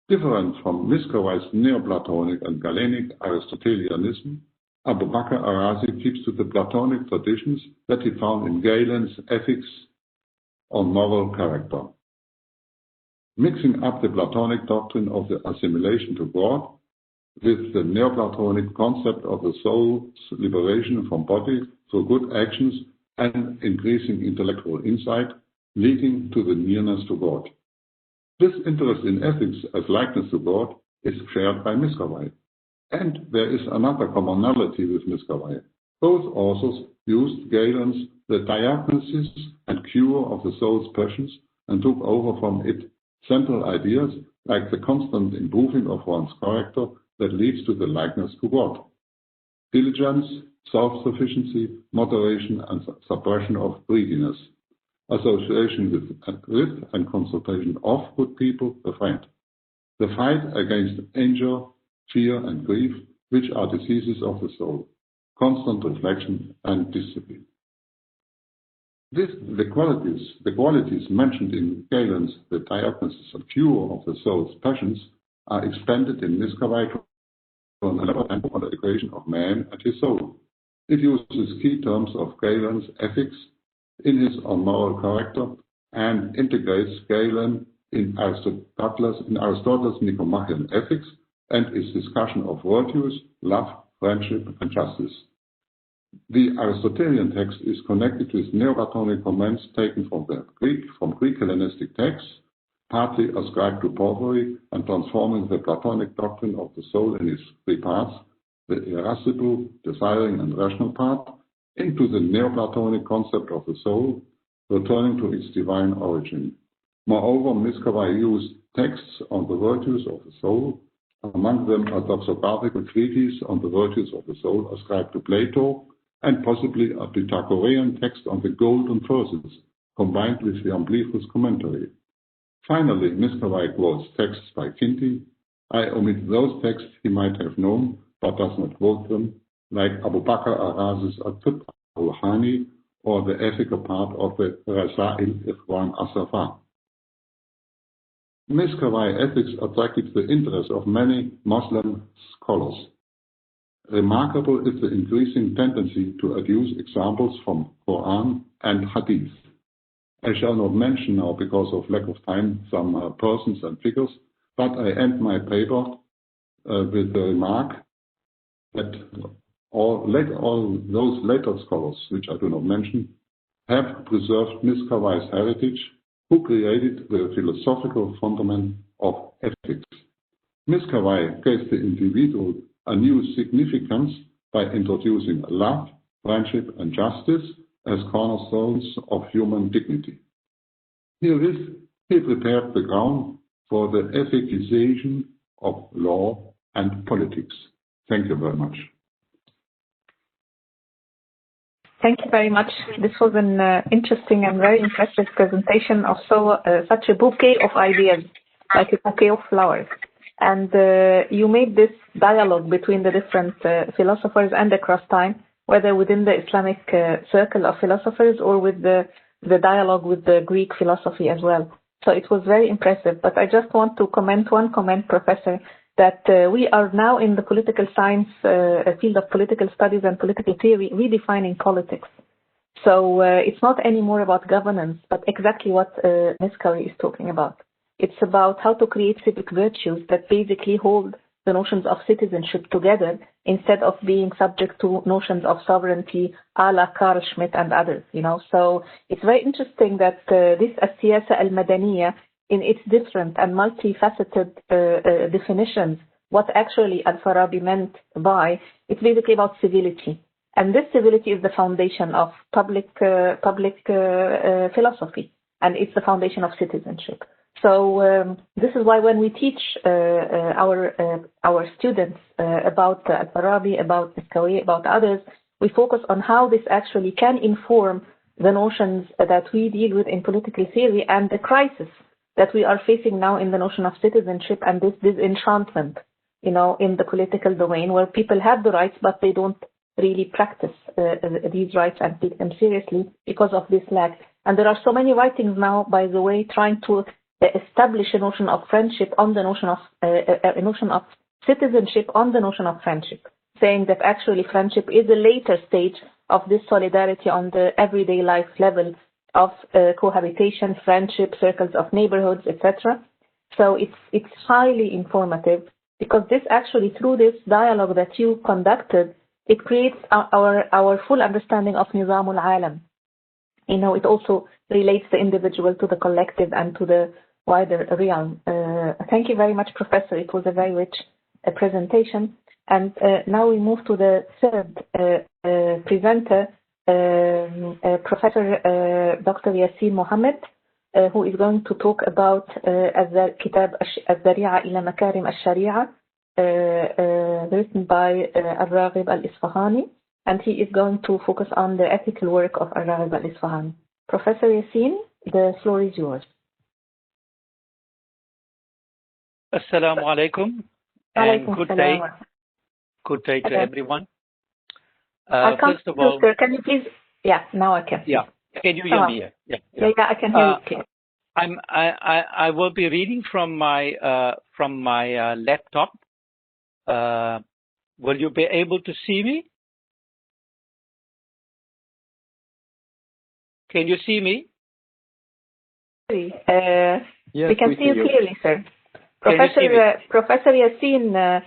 [SPEAKER 5] Different from Miskawai's Neoplatonic and Galenic Aristotelianism, Abu Bakr al-Razi keeps to the Platonic traditions that he found in Galen's Ethics on Moral Character. Mixing up the Platonic doctrine of the assimilation to God with the Neoplatonic concept of the soul's liberation from body through good actions and increasing intellectual insight, leading to the nearness to God. This interest in ethics as likeness to God is shared by Miskawai. And there is another commonality with Miskawai. Both authors used Galen's The Diagnosis and Cure of the Soul's Passions and took over from it central ideas like the constant improving of one's character that leads to the likeness to God. Diligence, self-sufficiency, moderation, and suppression of greediness. Association with and consultation of good people, the friend. The fight against anger, fear, and grief, which are diseases of the soul. Constant reflection and discipline. The qualities mentioned in Galen's The Diagnosis and Cure of the Soul's Passions are expanded in Miskawai on the equation of man and his soul. It uses key terms of Galen's ethics in his On Moral Character and integrates Galen in Aristotle's Nicomachean Ethics and its discussion of virtues, love, friendship, and justice. The Aristotelian text is connected with Neoplatonic comments taken from Greek Hellenistic texts, partly ascribed to Porphyry and transforming the Platonic doctrine of the soul in its 3 parts, the irascible, desiring, and rational part, into the Neoplatonic concept of the soul, returning to its divine origin. Moreover, Miskawai used texts on the virtues of the soul, among them a doxographical treatise on the virtues of the soul ascribed to Plato, and possibly a Pythagorean text on the golden verses, combined with the Amplifius commentary. Finally, Miskawai quotes texts by Kinti. I omit those texts he might have known, but does not quote them, like Abu Bakr al-Razi's Al-Tibb, al-Ruhani, or the ethical part of the Rasail Ikhwan Asafa. Miskawai ethics attracted the interest of many Muslim scholars. Remarkable is the increasing tendency to adduce examples from Quran and Hadith. I shall not mention now, because of lack of time, some persons and figures, but I end my paper with the remark that all those later scholars, which I do not mention, have preserved Miskawai's heritage, who created the philosophical fundament of ethics. Miskawai gave the individual a new significance by introducing love, friendship, and justice as cornerstones of human dignity. Herewith, he prepared the ground for the ethicization of law and politics. Thank you very much.
[SPEAKER 3] Thank you very much. This was an interesting and very impressive presentation of such a bouquet of ideas, like a bouquet of flowers. And you made this dialogue between the different philosophers and across time, whether within the Islamic circle of philosophers or with the dialogue with the Greek philosophy as well. So it was very impressive. But I just want to comment one comment, Professor, that we are now in the political science field of political studies and political theory redefining politics. So it's not anymore about governance, but exactly what Ms. Curry is talking about. It's about how to create civic virtues that basically hold the notions of citizenship together instead of being subject to notions of sovereignty, a la Carl Schmitt and others, you know. So it's very interesting that this as-siyasa al-madaniya, in its different and multifaceted definitions, what actually Al-Farabi meant by, it's basically about civility. And this civility is the foundation of public philosophy, and it's the foundation of citizenship. So this is why when we teach our students about Al-Farabi, about Miskawai, about others, we focus on how this actually can inform the notions that we deal with in political theory and the crisis that we are facing now in the notion of citizenship and this disenchantment, you know, in the political domain, where people have the rights but they don't really practice these rights and take them seriously because of this lack. And there are so many writings now, by the way, trying to establish a notion of friendship on the notion of a notion of citizenship on the notion of friendship, saying that actually friendship is a later stage of this solidarity on the everyday life level of cohabitation, friendship, circles of neighborhoods, etc. So it's highly informative, because this actually, through this dialogue that you conducted, it creates our full understanding of Nizamul Alam. You know, it also relates the individual to the collective and to the wider realm. Thank you very much, Professor. It was a very rich presentation. And now we move to the third presenter, Professor Dr. Yasi Mohammed, who is going to talk about Al-Dhari'a ila Makarim al-Shari'a, written by al-Isfahani, and he is going to focus on the ethical work of al-Isfahani. Professor Yasien, the floor is yours.
[SPEAKER 6] Assalamu alaikum, and good day. Good day to everyone. First of all,
[SPEAKER 3] can you please? Yeah, now I can.
[SPEAKER 6] Yeah, can you hear me? Yeah,
[SPEAKER 3] I can hear you.
[SPEAKER 6] I will be reading from my laptop. Will you be able to see me? Can you see me?
[SPEAKER 3] Yes, we can see you clearly, sir. Professor Yasien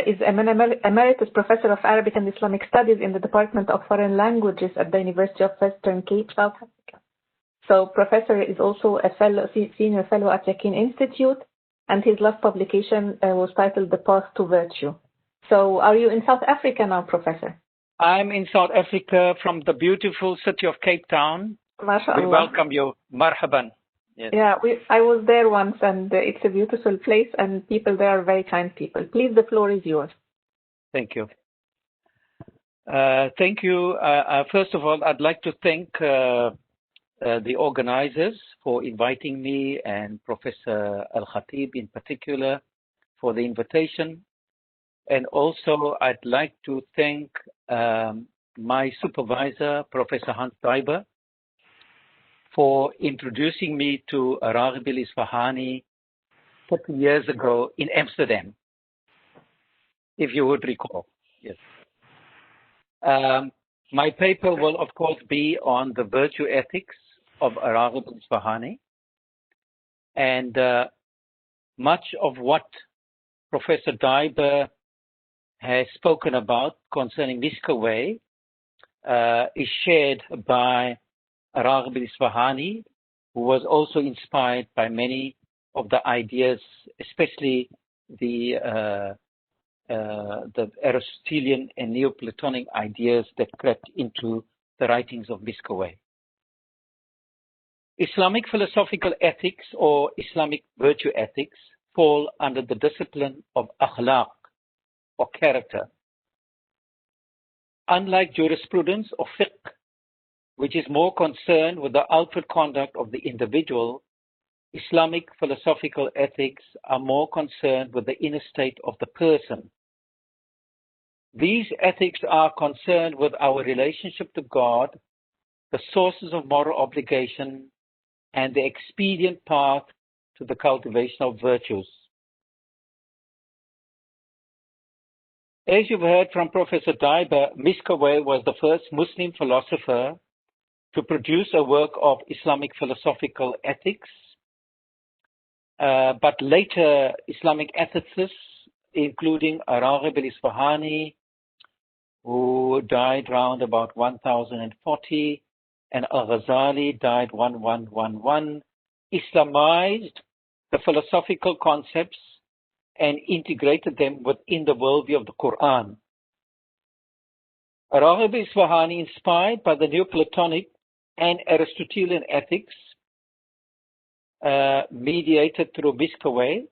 [SPEAKER 3] is Emeritus Professor of Arabic and Islamic Studies in the Department of Foreign Languages at the University of Western Cape, South Africa. So Professor is also a senior fellow at Yaqeen Institute, and his last publication was titled The Path to Virtue. So are you in South Africa now, Professor?
[SPEAKER 6] I'm in South Africa, from the beautiful city of Cape Town.
[SPEAKER 3] MashaAllah.
[SPEAKER 6] We welcome you. Marhaban. Yes.
[SPEAKER 3] Yeah, I was there once, and it's a beautiful place, and people there are very kind people. Please, the floor is yours.
[SPEAKER 6] Thank you. Thank you. First of all, I'd like to thank the organizers for inviting me and Professor Al-Khatib in particular for the invitation. And also, I'd like to thank my supervisor, Professor Hans Daiber, for introducing me to Raghib al-Isfahani 30 years ago in Amsterdam, if you would recall. Yes. My paper will, of course, be on the virtue ethics of Raghib al-Isfahani. And much of what Professor Daiber has spoken about concerning Miskawayh is shared by Raghib al-Isfahani, who was also inspired by many of the ideas, especially the Aristotelian and Neoplatonic ideas that crept into the writings of Miskawayh. Islamic philosophical ethics or Islamic virtue ethics fall under the discipline of Akhlaq or character. Unlike jurisprudence or fiqh, which is more concerned with the outward conduct of the individual, Islamic philosophical ethics are more concerned with the inner state of the person. These ethics are concerned with our relationship to God, the sources of moral obligation, and the expedient path to the cultivation of virtues. As you've heard from Professor Daiba, Miskawayh was the first Muslim philosopher to produce a work of Islamic philosophical ethics, but later Islamic ethicists, including Raghib al-Isfahani, who died around about 1040, and Al-Ghazali died 1111, Islamized the philosophical concepts and integrated them within the worldview of the Quran. Raghib al-Isfahani, inspired by the Neoplatonic and Aristotelian ethics, mediated through Miskawayh,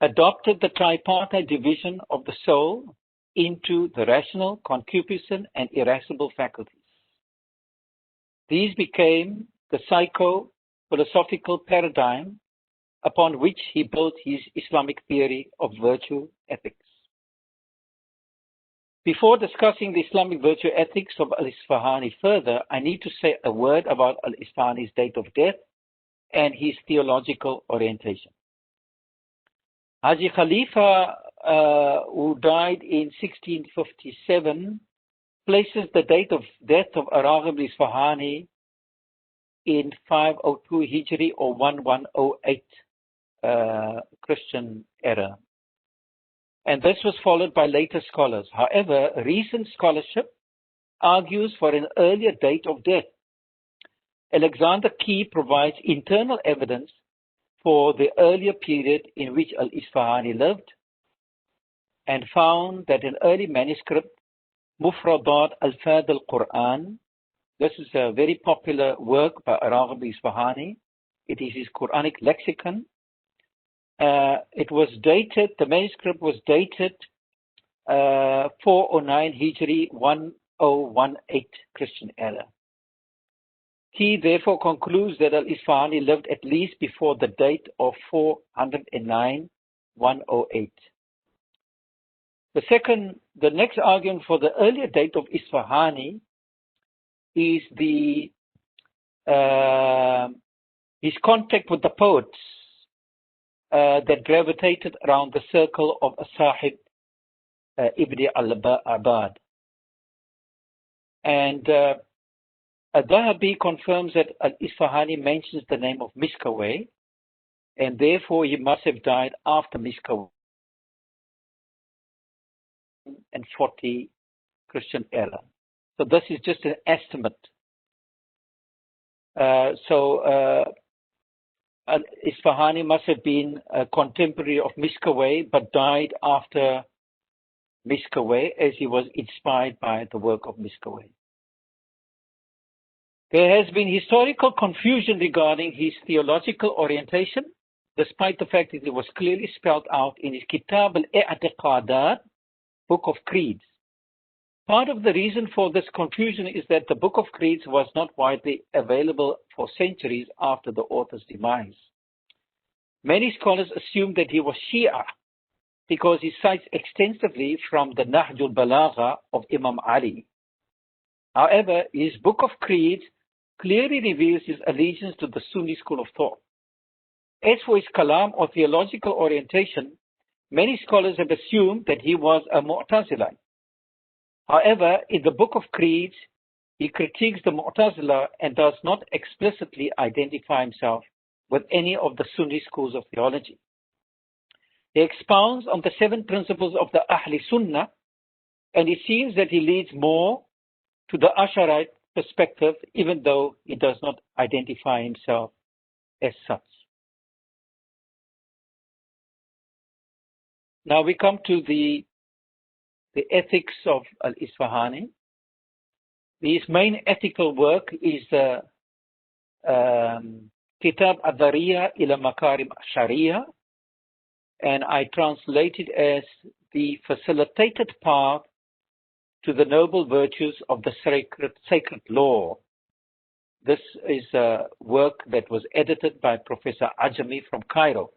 [SPEAKER 6] adopted the tripartite division of the soul into the rational, concupiscent, and irascible faculties. These became the psycho-philosophical paradigm upon which he built his Islamic theory of virtue ethics. Before discussing the Islamic virtue ethics of Al-Isfahani further, I need to say a word about Al-Isfahani's date of death and his theological orientation. Haji Khalifa, who died in 1657, places the date of death of Raghib al-Isfahani in 502 Hijri or 1108 Christian era. And this was followed by later scholars. However, recent scholarship argues for an earlier date of death. Alexander Key provides internal evidence for the earlier period in which Al-Isfahani lived and found that an early manuscript, Mufradat al-Fad al-Quran, this is a very popular work by Raghib al-Isfahani. It is his Quranic lexicon. It was dated, the manuscript was dated 409 Hijri 1018 Christian era. He therefore concludes that Al-Isfahani lived at least before the date of 409 108. The next argument for the earlier date of Isfahani is his contact with the poets that gravitated around the circle of Sahib Ibn al-Abad. And Al-Dhahabi confirms that Al-Isfahani mentions the name of Miskawayh, and therefore he must have died after Miskawayh and 40 Christian era. So this is just an estimate. Al-Isfahani must have been a contemporary of Miskawayh, but died after Miskawayh, as he was inspired by the work of Miskawayh. There has been historical confusion regarding his theological orientation, despite the fact that it was clearly spelled out in his Kitab al-I'tiqadat, Book of Creeds. Part of the reason for this confusion is that the Book of Creeds was not widely available for centuries after the author's demise. Many scholars assume that he was Shia because he cites extensively from the Nahj al-Balagha of Imam Ali. However, his Book of Creeds clearly reveals his allegiance to the Sunni school of thought. As for his kalam or theological orientation, many scholars have assumed that he was a Mu'tazilite. However, in the Book of Creeds, he critiques the Mu'tazila and does not explicitly identify himself with any of the Sunni schools of theology. He expounds on the 7 principles of the Ahli Sunnah, and it seems that he leads more to the Asharite perspective, even though he does not identify himself as such. Now we come to the ethics of Al-Isfahani. His main ethical work is the Kitab Al-Dhari'a ila Makarim al-Shari'a, and I translate it as the facilitated path to the noble virtues of the sacred law. This is a work that was edited by Professor Ajami from Cairo.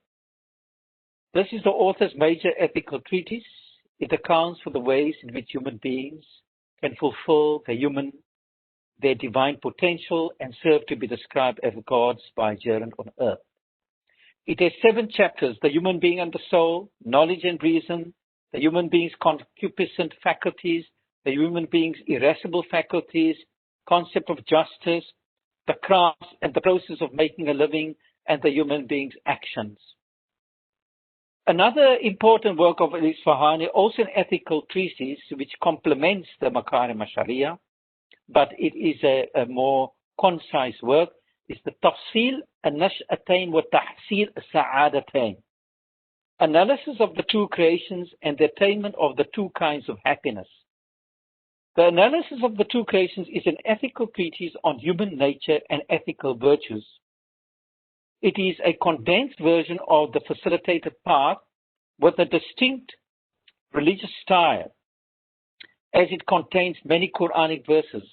[SPEAKER 6] This is the author's major ethical treatise. It accounts for the ways in which human beings can fulfill their divine potential and serve to be described as God's vicegerent on earth. It has 7 chapters: the human being and the soul, knowledge and reason, the human being's concupiscent faculties, the human being's irascible faculties, concept of justice, the crafts and the process of making a living, and the human being's actions. Another important work of Al-Isfahani, also an ethical treatise which complements the Makarim al-Shari'a, but it is a more concise work, is the Tafsil al-Nash'atayn wa Tahsil al-Sa'adatayn, analysis of the 2 creations and the attainment of the 2 kinds of happiness. The analysis of the 2 creations is an ethical treatise on human nature and ethical virtues. It is a condensed version of the facilitated path with a distinct religious style, as it contains many Quranic verses.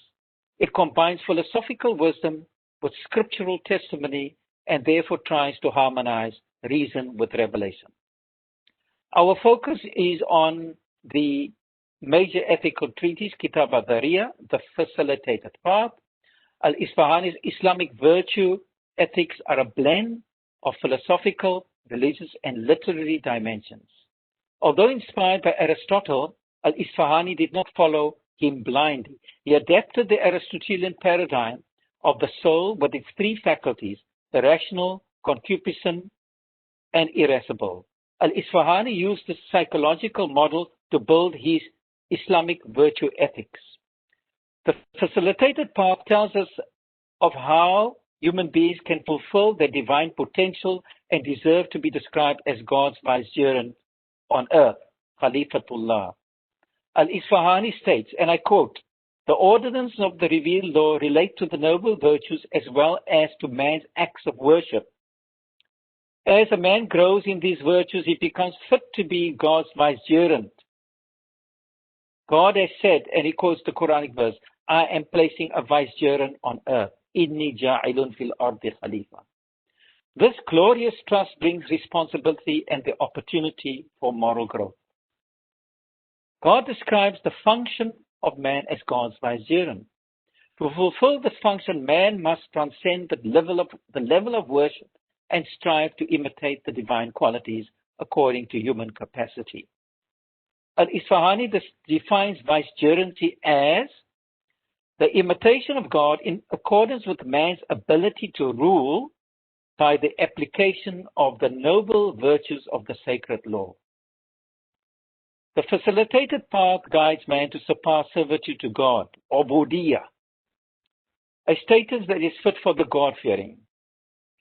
[SPEAKER 6] It combines philosophical wisdom with scriptural testimony and therefore tries to harmonize reason with revelation. Our focus is on the major ethical treatise, Kitab Al-Dhari'a, the facilitated path. Al-Isfahani's Islamic virtue ethics are a blend of philosophical, religious, and literary dimensions. Although inspired by Aristotle, Al-Isfahani did not follow him blindly. He adapted the Aristotelian paradigm of the soul with its 3 faculties, the rational, concupiscent, and irascible. Al-Isfahani used this psychological model to build his Islamic virtue ethics. The facilitated path tells us of how human beings can fulfill their divine potential and deserve to be described as God's vicegerent on earth, Khalifatullah. Al-Isfahani states, and I quote, "The ordinances of the revealed law relate to the noble virtues as well as to man's acts of worship. As a man grows in these virtues, he becomes fit to be God's vicegerent. God has said," and he quotes the Quranic verse, "I am placing a vicegerent on earth. Inni ja'ilun fil ardi khalifa." This glorious trust brings responsibility and the opportunity for moral growth. God describes the function of man as God's vicegerent. To fulfill this function, man must transcend the level of worship and strive to imitate the divine qualities according to human capacity. Al-Isfahani defines vicegerency as the imitation of God in accordance with man's ability to rule by the application of the noble virtues of the sacred law. The facilitated path guides man to surpass servitude to God, ubudiyya, a status that is fit for the God-fearing.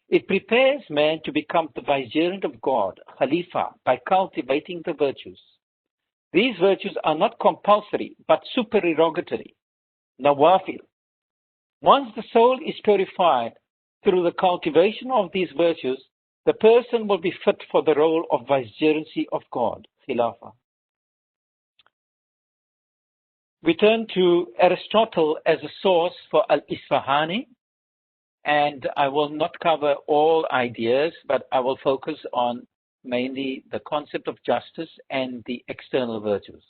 [SPEAKER 6] It prepares man to become the vicegerent of God, Khalifa, by cultivating the virtues. These virtues are not compulsory, but supererogatory, nawafil. Once the soul is purified through the cultivation of these virtues, the person will be fit for the role of vicegerency of God, Khilafah. We turn to Aristotle as a source for Al-Isfahani, and I will not cover all ideas, but I will focus on mainly the concept of justice and the external virtues.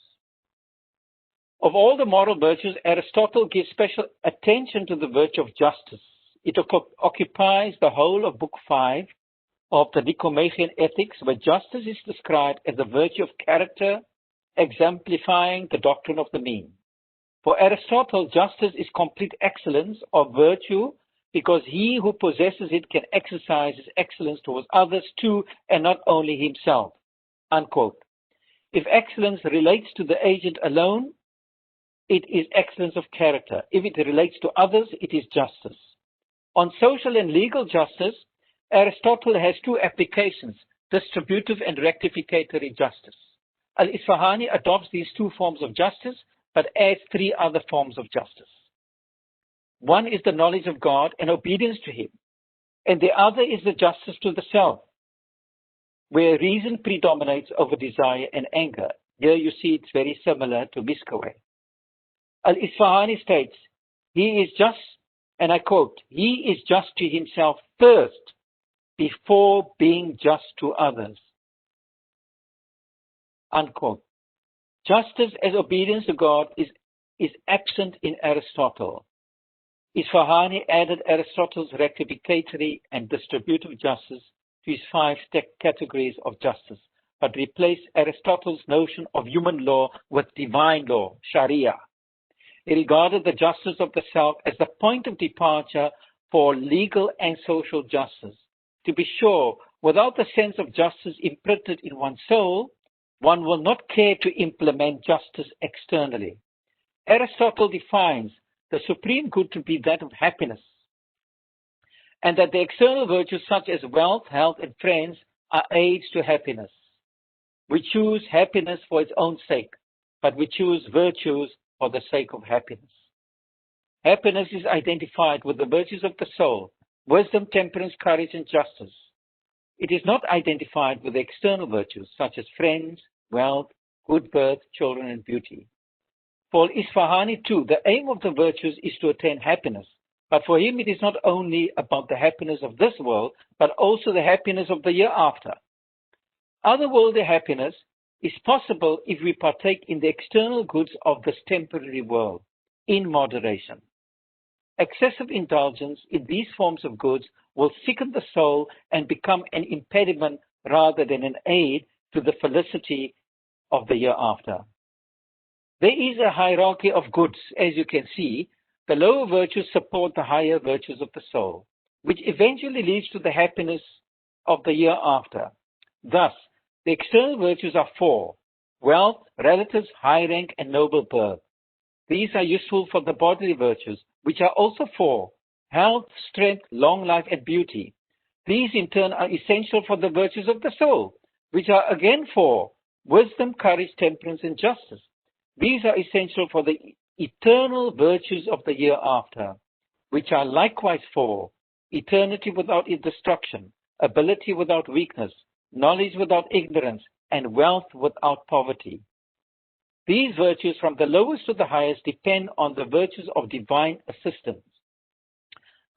[SPEAKER 6] Of all the moral virtues, Aristotle gives special attention to the virtue of justice. It occupies the whole of Book 5 of the Nicomachean Ethics, where justice is described as the virtue of character, exemplifying the doctrine of the mean. For Aristotle, justice is complete excellence of virtue, because he who possesses it can exercise his excellence towards others too, and not only himself. Unquote. If excellence relates to the agent alone, it is excellence of character. If it relates to others, it is justice. On social and legal justice, Aristotle has two applications, distributive and rectificatory justice. Al-Isfahani adopts these two forms of justice, but adds three other forms of justice. One is the knowledge of God and obedience to Him, and the other is the justice to the self, where reason predominates over desire and anger. Here you see it's very similar to Miskaway. Al-Isfahani states, he is just, and I quote, he is just to himself first, before being just to others. Unquote. Justice as obedience to God is absent in Aristotle. Isfahani added Aristotle's rectificatory and distributive justice to his 5 categories of justice, but replaced Aristotle's notion of human law with divine law, Shari'a. He regarded the justice of the self as the point of departure for legal and social justice. To be sure, without the sense of justice imprinted in one's soul, one will not care to implement justice externally. Aristotle defines the supreme good to be that of happiness, and that the external virtues such as wealth, health, and friends are aids to happiness. We choose happiness for its own sake, but we choose virtues for the sake of happiness. Happiness is identified with the virtues of the soul, wisdom, temperance, courage, and justice. It is not identified with the external virtues such as friends, wealth, good birth, children, and beauty. For Isfahani too, the aim of the virtues is to attain happiness, but for him it is not only about the happiness of this world, but also the happiness of the year after. Otherworldly happiness is possible if we partake in the external goods of this temporary world, in moderation. Excessive indulgence in these forms of goods will sicken the soul and become an impediment rather than an aid to the felicity of the year after. There is a hierarchy of goods, as you can see. The lower virtues support the higher virtues of the soul, which eventually leads to the happiness of the year after. Thus, the external virtues are 4: wealth, relatives, high rank, and noble birth. These are useful for the bodily virtues, which are also 4: health, strength, long life, and beauty. These in turn are essential for the virtues of the soul, which are again 4: wisdom, courage, temperance, and justice. These are essential for the eternal virtues of the year after, which are likewise 4: eternity without destruction, ability without weakness, knowledge without ignorance, and wealth without poverty. These virtues, from the lowest to the highest, depend on the virtues of divine assistance.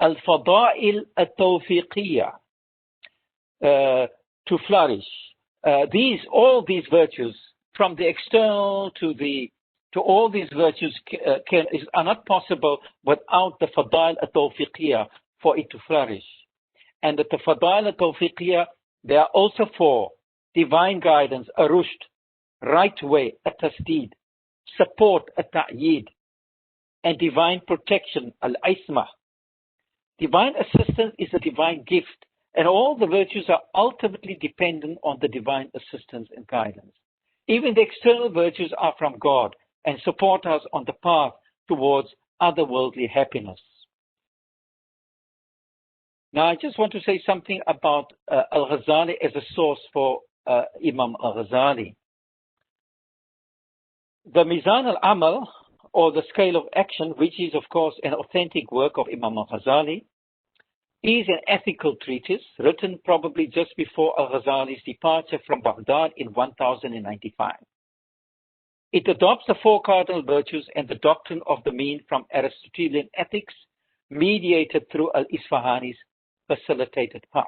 [SPEAKER 6] Al-Fada'il al-Tawfiqiyya, to flourish. All these virtues, from the external to all these virtues, are not possible without the Fada'il al-Tawfiqiyya for it to flourish. And the Fada'il al-Tawfiqiyya, there are also 4: divine guidance, a rushd; right way, a tasdeed; support, a ta'yid; and divine protection, al-Ismah. Divine assistance is a divine gift, and all the virtues are ultimately dependent on the divine assistance and guidance. Even the external virtues are from God and support us on the path towards otherworldly happiness. Now, I just want to say something about Al-Ghazali as a source for Imam Al-Ghazali. The Mizan al-Amal, or the Scale of Action, which is, of course, an authentic work of Imam Al-Ghazali, is an ethical treatise written probably just before Al-Ghazali's departure from Baghdad in 1095. It adopts the four cardinal virtues and the doctrine of the mean from Aristotelian ethics, mediated through Al-Isfahani's facilitated path.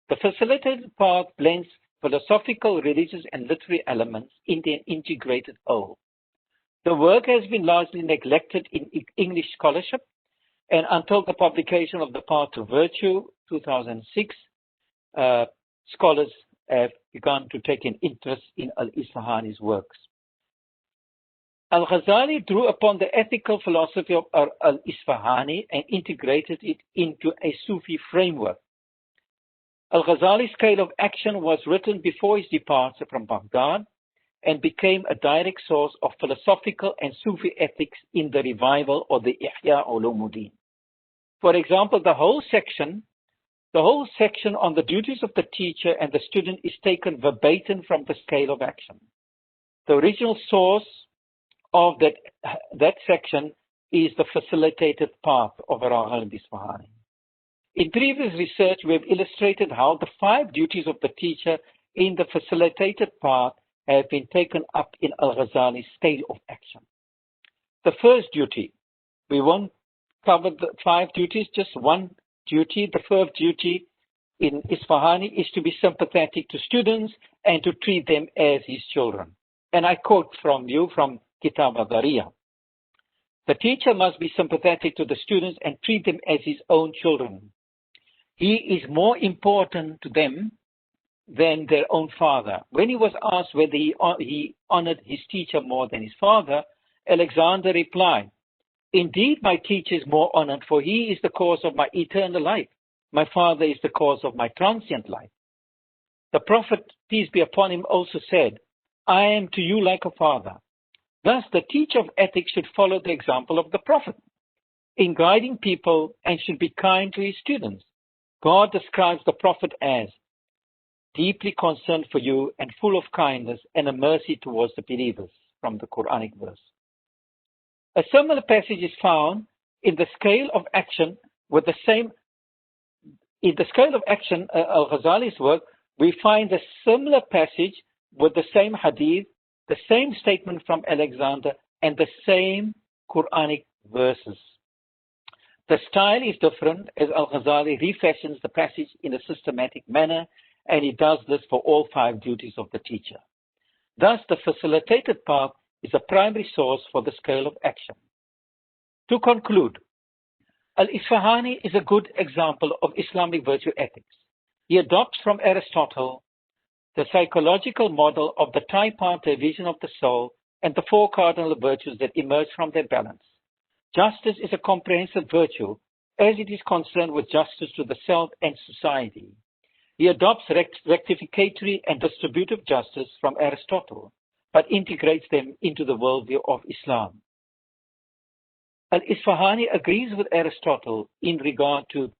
[SPEAKER 6] The facilitated path blends philosophical, religious, and literary elements into an integrated whole. The work has been largely neglected in English scholarship, and until the publication of The Path to Virtue, 2006, scholars have begun to take an interest in Al-Isfahani's works. Al-Ghazali drew upon the ethical philosophy of Al-Isfahani and integrated it into a Sufi framework. Al-Ghazali's Scale of Action was written before his departure from Baghdad and became a direct source of philosophical and Sufi ethics in the revival or the Ihya Ulumuddin. For example, the whole section on the duties of the teacher and the student is taken verbatim from the Scale of Action. The original source of that section is the facilitated path of Al-Isfahani. In previous research, we have illustrated how the 5 duties of the teacher in the facilitated path have been taken up in Al-Ghazali's Scale of Action. The first duty, we won't cover the 5 duties, just one duty. The first duty in Isfahani is to be sympathetic to students and to treat them as his children. And I quote from Kitab Al-Dhari'a. The teacher must be sympathetic to the students and treat them as his own children. He is more important to them than their own father. When he was asked whether he honored his teacher more than his father, Alexander replied, "Indeed, my teacher is more honored, for he is the cause of my eternal life. My father is the cause of my transient life." The Prophet, peace be upon him, also said, "I am to you like a father." Thus, the teacher of ethics should follow the example of the Prophet in guiding people and should be kind to his students. God describes the Prophet as deeply concerned for you and full of kindness and a mercy towards the believers, from the Quranic verse. A similar passage is found in the Scale of Action with the same. In the Scale of Action, Al-Ghazali's work, we find a similar passage with the same hadith, the same statement from Alexander, and the same Quranic verses. The style is different as Al-Ghazali refashions the passage in a systematic manner, and he does this for all 5 duties of the teacher. Thus, the facilitated path is a primary source for the Scale of Action. To conclude, Al-Isfahani is a good example of Islamic virtue ethics. He adopts from Aristotle the psychological model of the tripartite vision of the soul and the 4 cardinal virtues that emerge from their balance. Justice is a comprehensive virtue as it is concerned with justice to the self and society. He adopts rectificatory and distributive justice from Aristotle, but integrates them into the worldview of Islam. Al-Isfahani agrees with Aristotle in regard to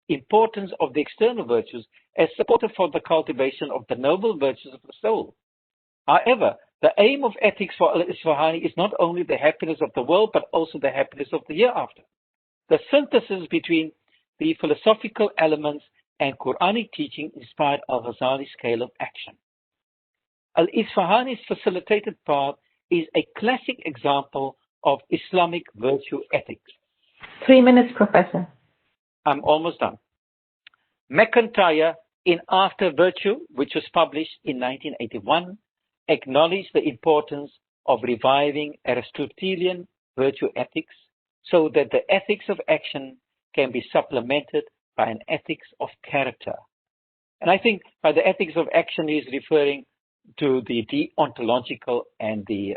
[SPEAKER 6] importance of the external virtues as supportive for the cultivation of the noble virtues of the soul. However, the aim of ethics for Al-Isfahani is not only the happiness of the world, but also the happiness of the hereafter. The synthesis between the philosophical elements and Quranic teaching inspired Al-Ghazali's Scale of Action. Al-Isfahani's facilitated path is a classic example of Islamic virtue ethics.
[SPEAKER 3] 3 minutes, Professor.
[SPEAKER 6] I'm almost done. McIntyre in After Virtue, which was published in 1981, acknowledged the importance of reviving Aristotelian virtue ethics so that the ethics of action can be supplemented by an ethics of character. And I think by the ethics of action he is referring to the deontological and the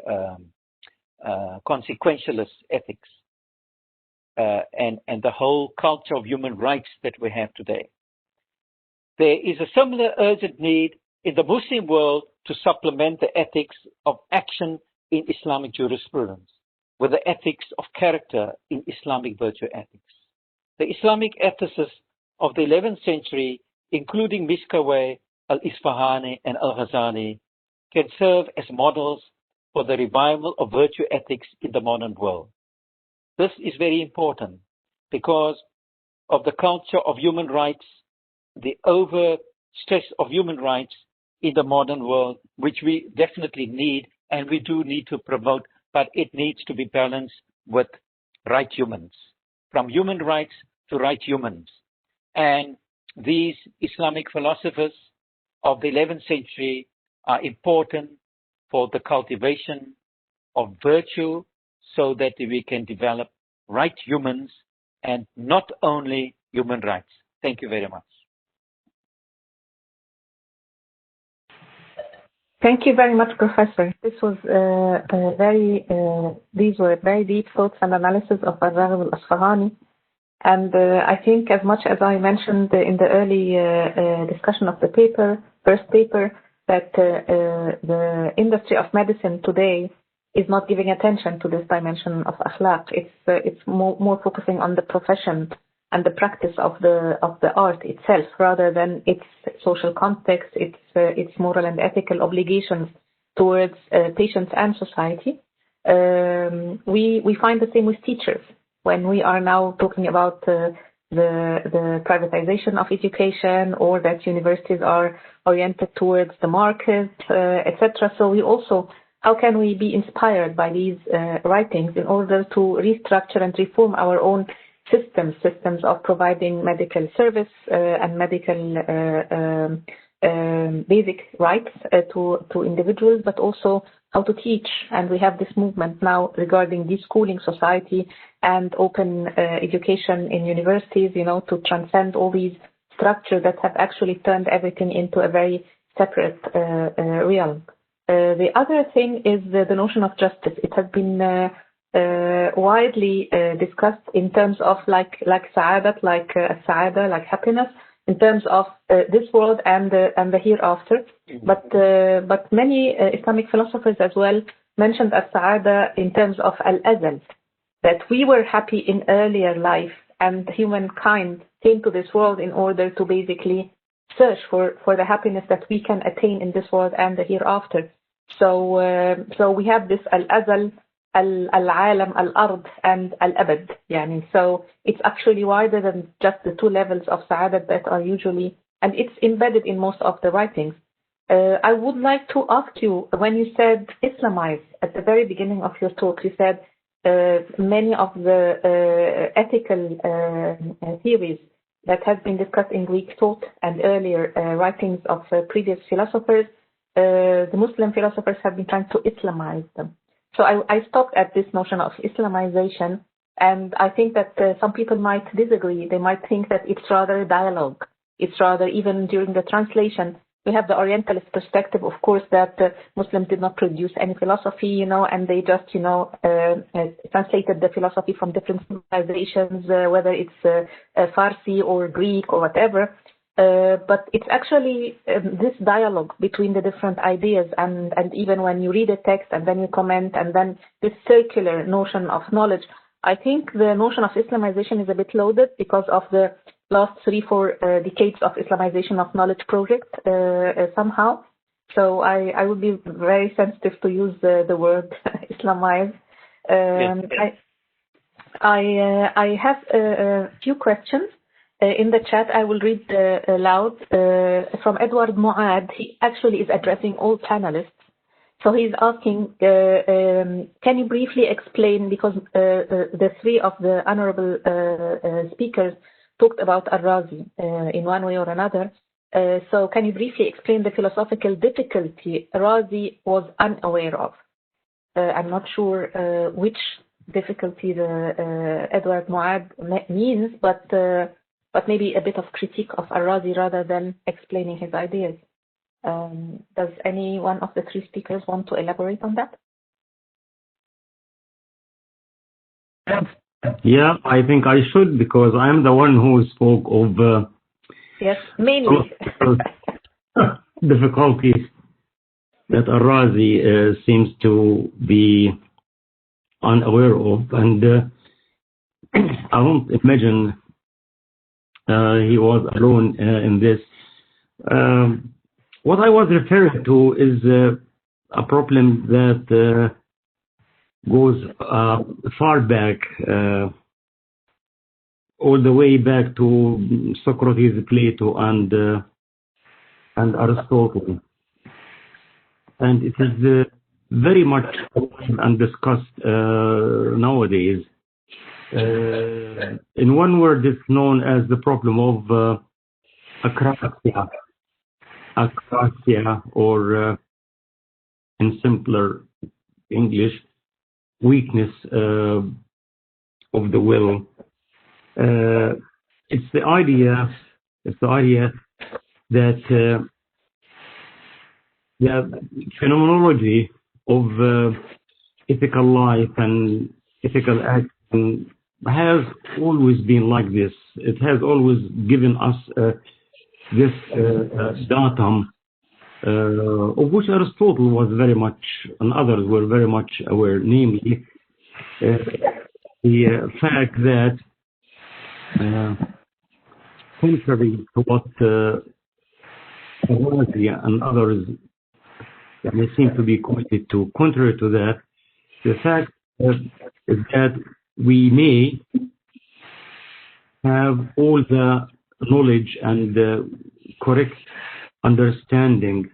[SPEAKER 6] consequentialist ethics and the whole culture of human rights that we have today. There is a similar urgent need in the Muslim world to supplement the ethics of action in Islamic jurisprudence with the ethics of character in Islamic virtue ethics. The Islamic ethicists of the 11th century, including Miskawayh, Al-Isfahani, and Al-Ghazali, can serve as models for the revival of virtue ethics in the modern world. This is very important because of the culture of human rights, the overstress of human rights in the modern world, which we definitely need and we do need to promote, but it needs to be balanced with right humans, from human rights to right humans. And these Islamic philosophers of the 11th century are important for the cultivation of virtue so that we can develop right humans and not only human rights. Thank you very much.
[SPEAKER 3] Thank you very much, Professor. This was these were very deep thoughts and analysis of al-Isfahani. And I think, as much as I mentioned in the early discussion of the first paper, that the industry of medicine today is not giving attention to this dimension of akhlaq. It's more focusing on the profession and the practice of the art itself, rather than its social context, its moral and ethical obligations towards patients and society. We find the same with teachers. When we are now talking about the privatization of education, or that universities are oriented towards the market, etc. So we also, how can we be inspired by these writings in order to restructure and reform our own systems of providing medical service and medical basic rights to individuals, but also how to teach. And we have this movement now regarding deschooling society and open education in universities, to transcend all these structures that have actually turned everything into a very separate realm. The other thing is the notion of justice. It has been widely discussed in terms of like sa'adat, like happiness, in terms of this world and the hereafter. But many Islamic philosophers as well mentioned as-sa'ada in terms of al-azal, that we were happy in earlier life and humankind came to this world in order to basically search for the happiness that we can attain in this world and the hereafter. So we have this al-azal, al-alam, al-ard, and al-abad. So it's actually wider than just the two levels of sa'adat that are usually, and it's embedded in most of the writings. I would like to ask you, when you said Islamize at the very beginning of your talk, you said many of the ethical theories that have been discussed in Greek thought and earlier writings of previous philosophers, the Muslim philosophers have been trying to Islamize them. So I stopped at this notion of Islamization, and I think that some people might disagree. They might think that it's rather a dialogue. It's rather, even during the translation, we have the Orientalist perspective, of course, that Muslims did not produce any philosophy, and they just, translated the philosophy from different civilizations, whether it's Farsi or Greek or whatever. But it's actually this dialogue between the different ideas, and even when you read a text and then you comment, and then this circular notion of knowledge. I think the notion of Islamization is a bit loaded because of the last 3-4 decades of Islamization of knowledge project somehow. So I would be very sensitive to use the word Islamize. I have a few questions in the chat. I will read aloud from Edward Muad. He actually is addressing all panelists. So he's asking, can you briefly explain, because the three of the honorable speakers talked about Al-Razi in one way or another. So can you briefly explain the philosophical difficulty Razi was unaware of? I'm not sure which difficulty the Edward Muad means, but maybe a bit of critique of Al-Razi rather than explaining his ideas. Does any one of the three speakers want to elaborate on that?
[SPEAKER 4] Yeah, I think I should, because I'm the one who spoke of
[SPEAKER 3] yes, mainly
[SPEAKER 4] difficulties that Al-Razi seems to be unaware of, and I don't imagine he was alone in this. What I was referring to is a problem that goes far back, all the way back to Socrates, Plato, and Aristotle. And it is very much and discussed nowadays. In one word, it's known as the problem of akrasia, or in simpler English, weakness of the will. It's the idea that the phenomenology of ethical life and ethical action has always been like this. It has always given us this datum, of which Aristotle was very much, and others were very much aware, namely the fact that, contrary to what Al-Ruhani and others may seem to be committed to, contrary to that, the fact is that we may have all the knowledge and the correct understanding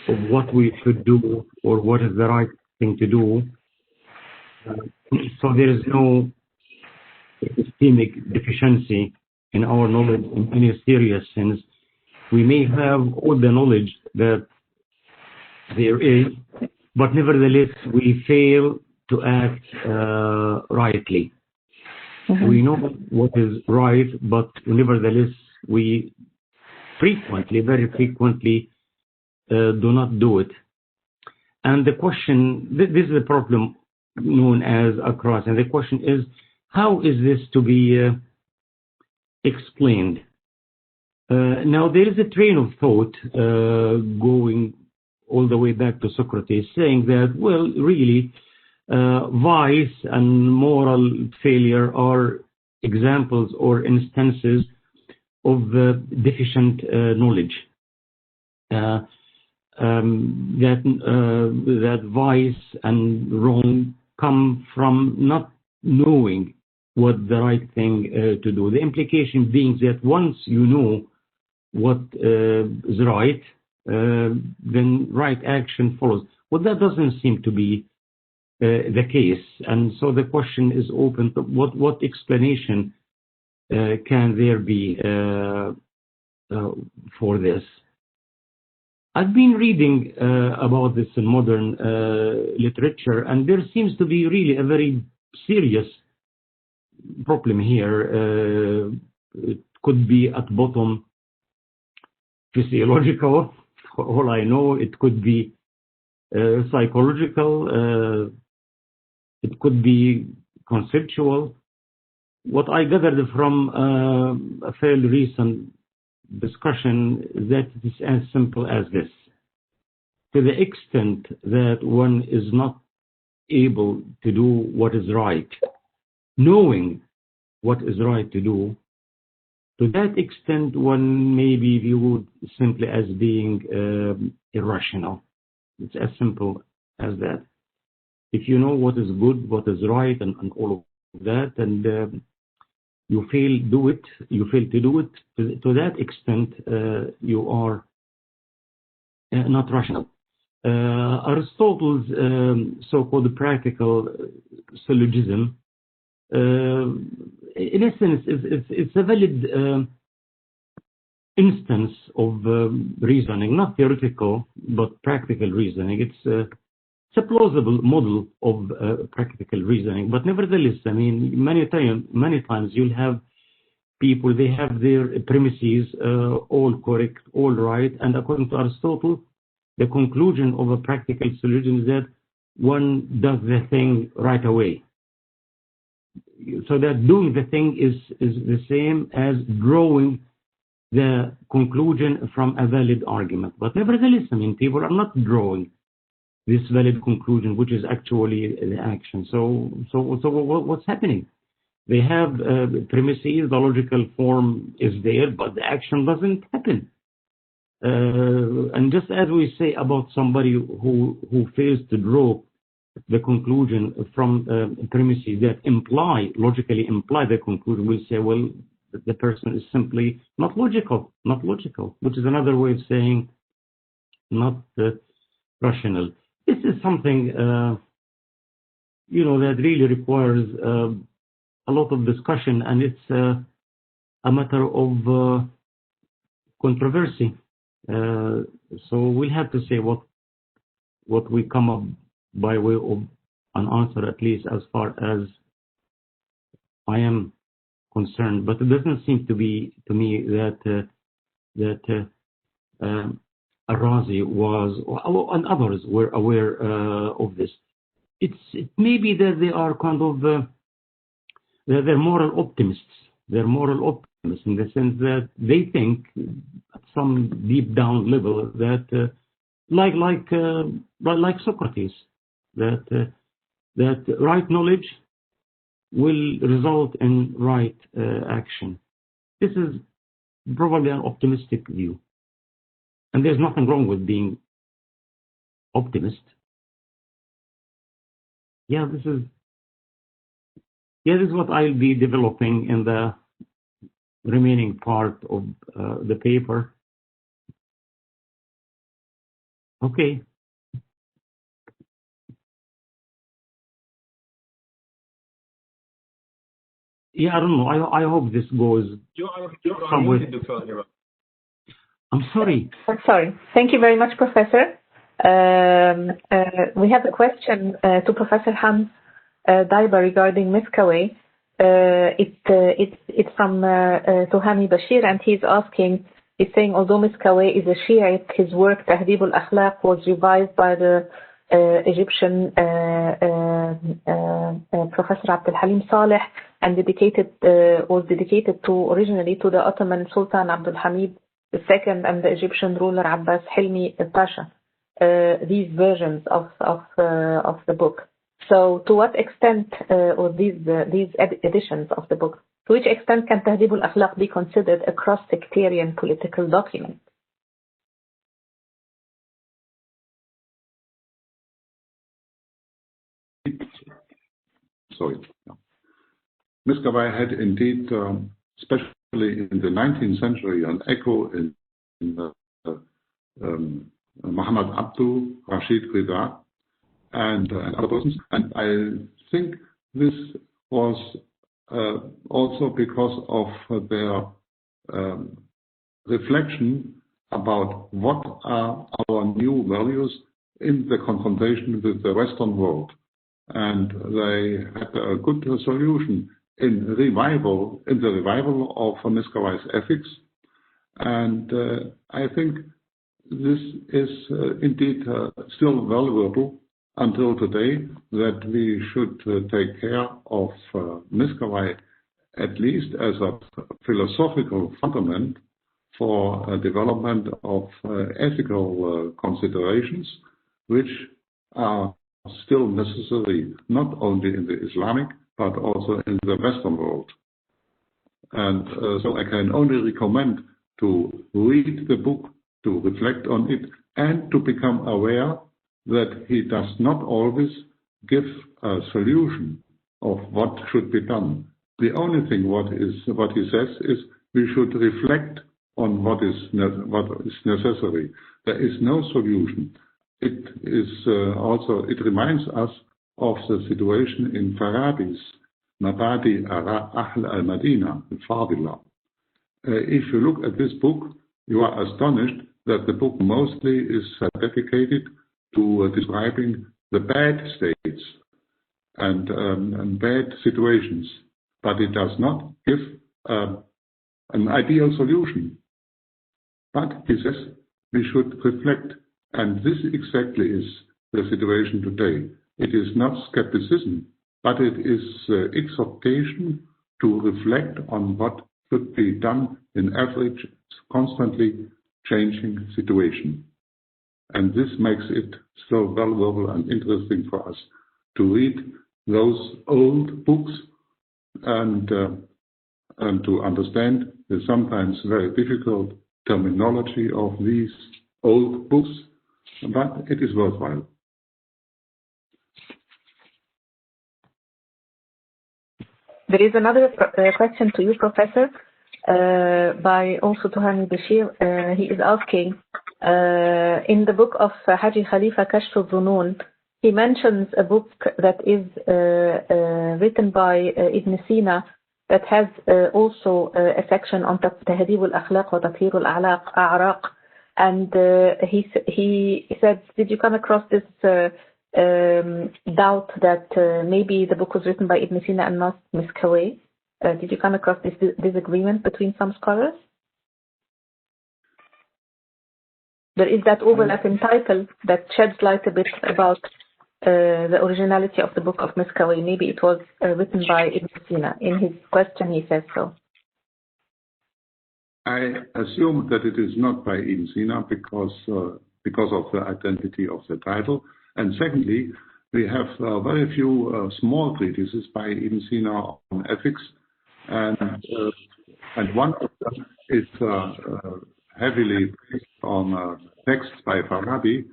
[SPEAKER 4] of what we should do or what is the right thing to do. So there is no epistemic deficiency in our knowledge in any serious sense. We may have all the knowledge that there is, but nevertheless we fail to act rightly. Mm-hmm. We know what is right, but nevertheless we frequently, very frequently, do not do it. And the question, this is a problem known as across, and the question is, how is this to be explained? Now, there is a train of thought going all the way back to Socrates, saying that, well, really, vice and moral failure are examples or instances of deficient knowledge. That vice and wrong come from not knowing what the right thing to do. The implication being that once you know what is right, then right action follows. Well, that doesn't seem to be the case, and so the question is open to what explanation can there be for this. I've been reading about this in modern literature, and there seems to be really a very serious problem here. It could be at bottom physiological, for all I know. It could be psychological. It could be conceptual. What I gathered from a fairly recent discussion is that it is as simple as this. To the extent that one is not able to do what is right, knowing what is right to do, to that extent one may be viewed simply as being irrational. It's as simple as that. If you know what is good, what is right, and all of that, and you fail to do it, to that extent you are not rational. Aristotle's so-called practical syllogism, in essence, it's a valid instance of reasoning, not theoretical, but practical reasoning. It's a plausible model of practical reasoning, but nevertheless, I mean, many times you'll have people, they have their premises all correct, all right, and according to Aristotle, the conclusion of a practical solution is that one does the thing right away. So that doing the thing is the same as drawing the conclusion from a valid argument. But nevertheless, I mean, people are not drawing this valid conclusion, which is actually the action. So what's happening? They have premises, the logical form is there, but the action doesn't happen. And just as we say about somebody who fails to draw the conclusion from premises that logically imply the conclusion, we'll say, well, the person is simply not logical, which is another way of saying not rational. this is something, that really requires a lot of discussion, and it's a matter of controversy. So we'll have to say what we come up by way of an answer, at least as far as I am concerned. But it doesn't seem to be to me that Al-Razi was, and others were aware of this. It may be that they are kind of they're moral optimists. They're moral optimists in the sense that they think at some deep down level that like Socrates, that right knowledge will result in right action. This is probably an optimistic view, and there's nothing wrong with being optimist. This is what I'll be developing in the remaining part of the paper. Okay. I don't know. I hope this goes somewhere. I'm sorry.
[SPEAKER 3] I'm sorry. Thank you very much, Professor. We have a question to Professor Hans Daiba regarding Miskawayh. It's from Tuhami Bashir, and he's saying, although Miskawayh is a Shiite, his work Tahdhib al-Akhlaq was revised by the Egyptian Professor Abdul Halim Saleh and was dedicated originally to the Ottoman Sultan Abdul Hamid II and the Egyptian ruler Abbas Hilmi Pasha. These versions of the book. So, to what extent, or these editions of the book, to which extent can Tahdhib al-Akhlaq be considered a cross-sectarian political document?
[SPEAKER 5] Miskawayh had indeed, especially in the 19th century, an echo in Muhammad Abdu, Rashid Rida, and other persons. And I think this was also because of their reflection about what are our new values in the confrontation with the Western world. And they had a good solution in the revival of Miskawayh's ethics. And I think this is indeed still valuable until today, that we should take care of Miskawayh at least as a philosophical fundament for development of ethical considerations, which are still necessary not only in the Islamic but also in the Western world. And so I can only recommend to read the book, to reflect on it, and to become aware that he does not always give a solution of what should be done. The only thing what he says is we should reflect on what is necessary. There is no solution. It reminds us of the situation in Farabi's Mabadi Ahl al-Madina, al-Fadila. If you look at this book, you are astonished that the book mostly is dedicated to describing the bad states and bad situations, but it does not give an ideal solution. But he says we should reflect, and this exactly is the situation today. It is not skepticism, but it is exhortation to reflect on what should be done in average, constantly changing situation. And this makes it so valuable and interesting for us to read those old books and to understand the sometimes very difficult terminology of these old books, but it is worthwhile.
[SPEAKER 3] There is another question to you, Professor, by also Tuhami Bashir. He is asking, In the book of Haji Khalifa Kashf al-Dhunun, he mentions a book that is written by Ibn Sina that has also a section on Tahdhib al-Akhlaq wa Tathhir al-A'raq. And he said, did you come across this doubt that maybe the book was written by Ibn Sina and not Miskawayh? Did you come across this disagreement between some scholars? There is that overlap in title that sheds light a bit about the originality of the book of Miskawayh. Maybe it was written by Ibn Sina. In his question, he says so.
[SPEAKER 5] I assume that it is not by Ibn Sina because of the identity of the title. And secondly, we have very few small treatises by Ibn Sina on ethics, and one of them is heavily based on texts by Farabi.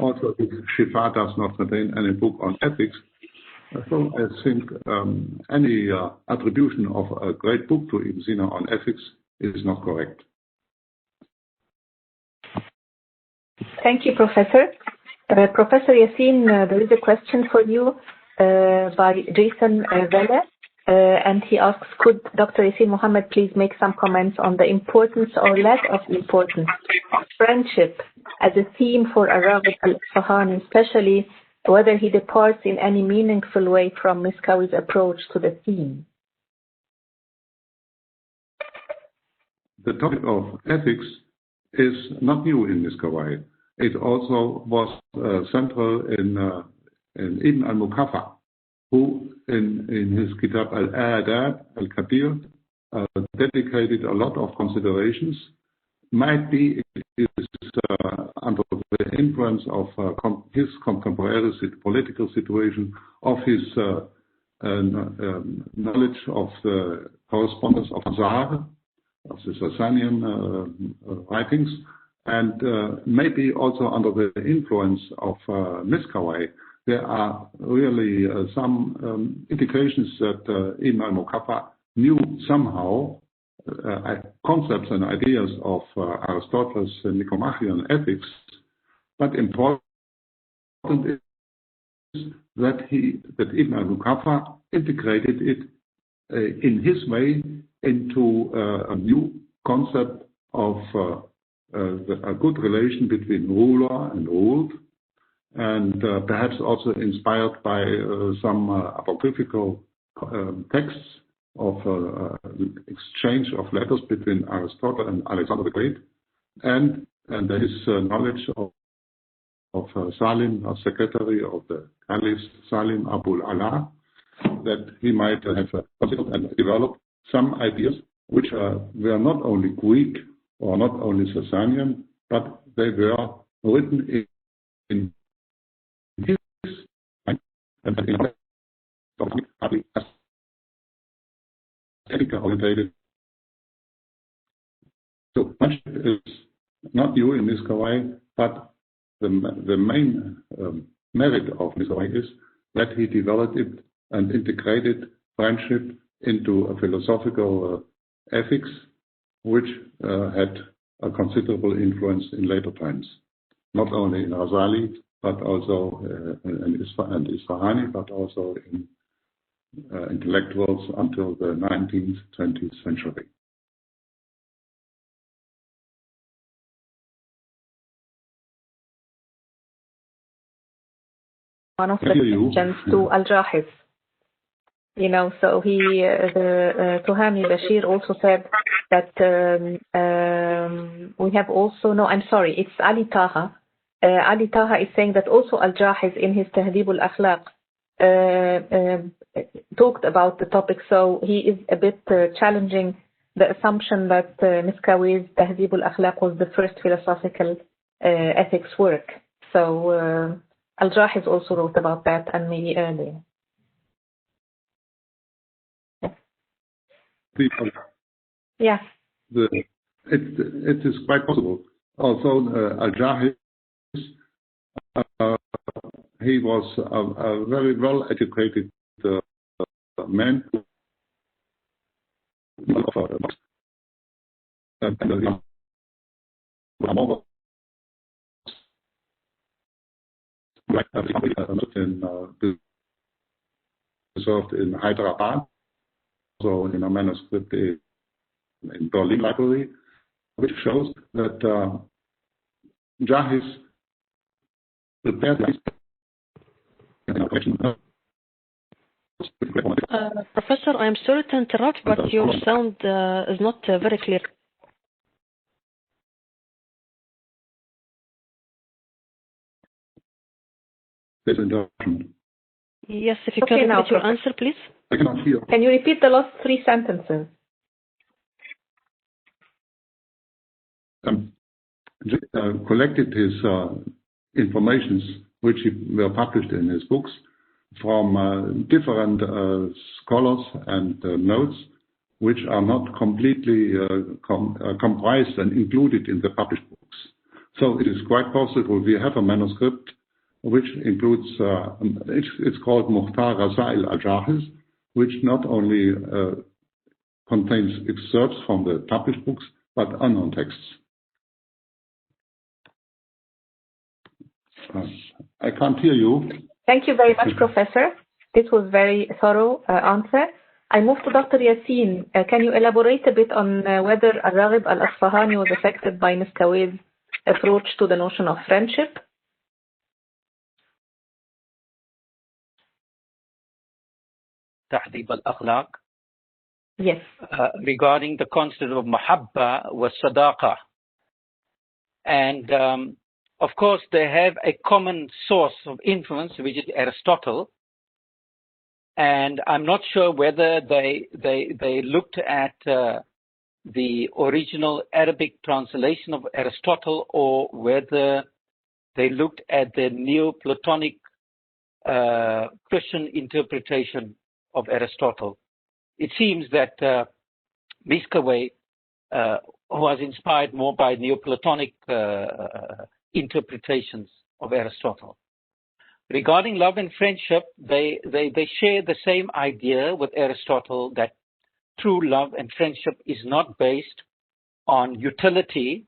[SPEAKER 5] Also, Shifa does not contain any book on ethics. So I think any attribution of a great book to Ibn Sina on ethics is not correct.
[SPEAKER 3] Thank you, Professor. Professor Yasien, there is a question for you by Jason Velle. And he asks, could Dr. Yasi Mohammed please make some comments on the importance or lack of importance of friendship as a theme for Arabic al-Isfahani, especially whether he departs in any meaningful way from Miskawayh's approach to the theme?
[SPEAKER 5] The topic of ethics is not new in Miskawayh. It also was central in Ibn al-Mukaffa, who in his Kitab al-Adab, al-Kabir, dedicated a lot of considerations. Might be it is under the influence of his contemporary political situation, of his knowledge of the correspondence of Zahar, of the Sasanian writings, and maybe also under the influence of Miskawayh. There are really some indications that Ibn al-Mukaffa knew somehow concepts and ideas of Aristotle's Nicomachean ethics, but important is that Ibn al-Mukaffa integrated it in his way into a new concept of a good relation between ruler and ruled, and perhaps also inspired by some apocryphal texts of exchange of letters between Aristotle and Alexander the Great, and there is knowledge of Salim, a secretary of the Caliph Salim Abul Ala, that he might have considered and developed some ideas which were not only Greek or not only Sasanian, but they were written in his mind and in orientated. So much is not new in Miskawayh, but the main merit of Miskawayh is that he developed it and integrated friendship into a philosophical ethics, which had a considerable influence in later times, not only in Ghazali, but also in Isfahani, but also in intellectuals until the 19th, 20th century.
[SPEAKER 3] One of the questions to Al-Jahiz. You know, so the Tuhami Bashir also said that we have also, no, I'm sorry, it's Ali Taha. Ali Taha is saying that also Al-Jahiz in his Tahdhib al-Akhlaq talked about the topic, so he is a bit challenging the assumption that Miskawayh's Tahdhib al-Akhlaq was the first philosophical ethics work. So Al-Jahiz also wrote about that, and maybe earlier. Yeah.
[SPEAKER 5] It is quite possible. Also, Al-Jahiz, he was a very well-educated man. preserved in Hyderabad, so in a manuscript in Berlin Library, which shows that Jahiz prepared
[SPEAKER 7] Professor, I'm sorry to interrupt, but your sound is not very clear. Yes, if you can repeat your answer, please.
[SPEAKER 5] I cannot hear.
[SPEAKER 3] Can you repeat the last 3 sentences?
[SPEAKER 5] Collected his informations, which were published in his books, from different scholars and notes, which are not completely comprised and included in the published books. So it is quite possible we have a manuscript which includes, it's called Mukhtar Rasail al-Jahiz, which not only contains excerpts from the published books, but unknown texts. I can't hear you.
[SPEAKER 3] Thank you very much, Professor. This was very thorough answer. I move to Dr. Yasien. Can you elaborate a bit on whether Al-Raghib al-Isfahani was affected by Miskawayh's approach to the notion of friendship?
[SPEAKER 6] Tahdhib al-Akhlaq.
[SPEAKER 3] Yes.
[SPEAKER 6] Regarding the concept of mahabba was sadaqa. And of course, they have a common source of influence, which is Aristotle. And I'm not sure whether they looked at the original Arabic translation of Aristotle or whether they looked at the Neoplatonic Christian interpretation of Aristotle. It seems that Miskawayh was inspired more by Neoplatonic interpretations of Aristotle. Regarding love and friendship, they share the same idea with Aristotle that true love and friendship is not based on utility.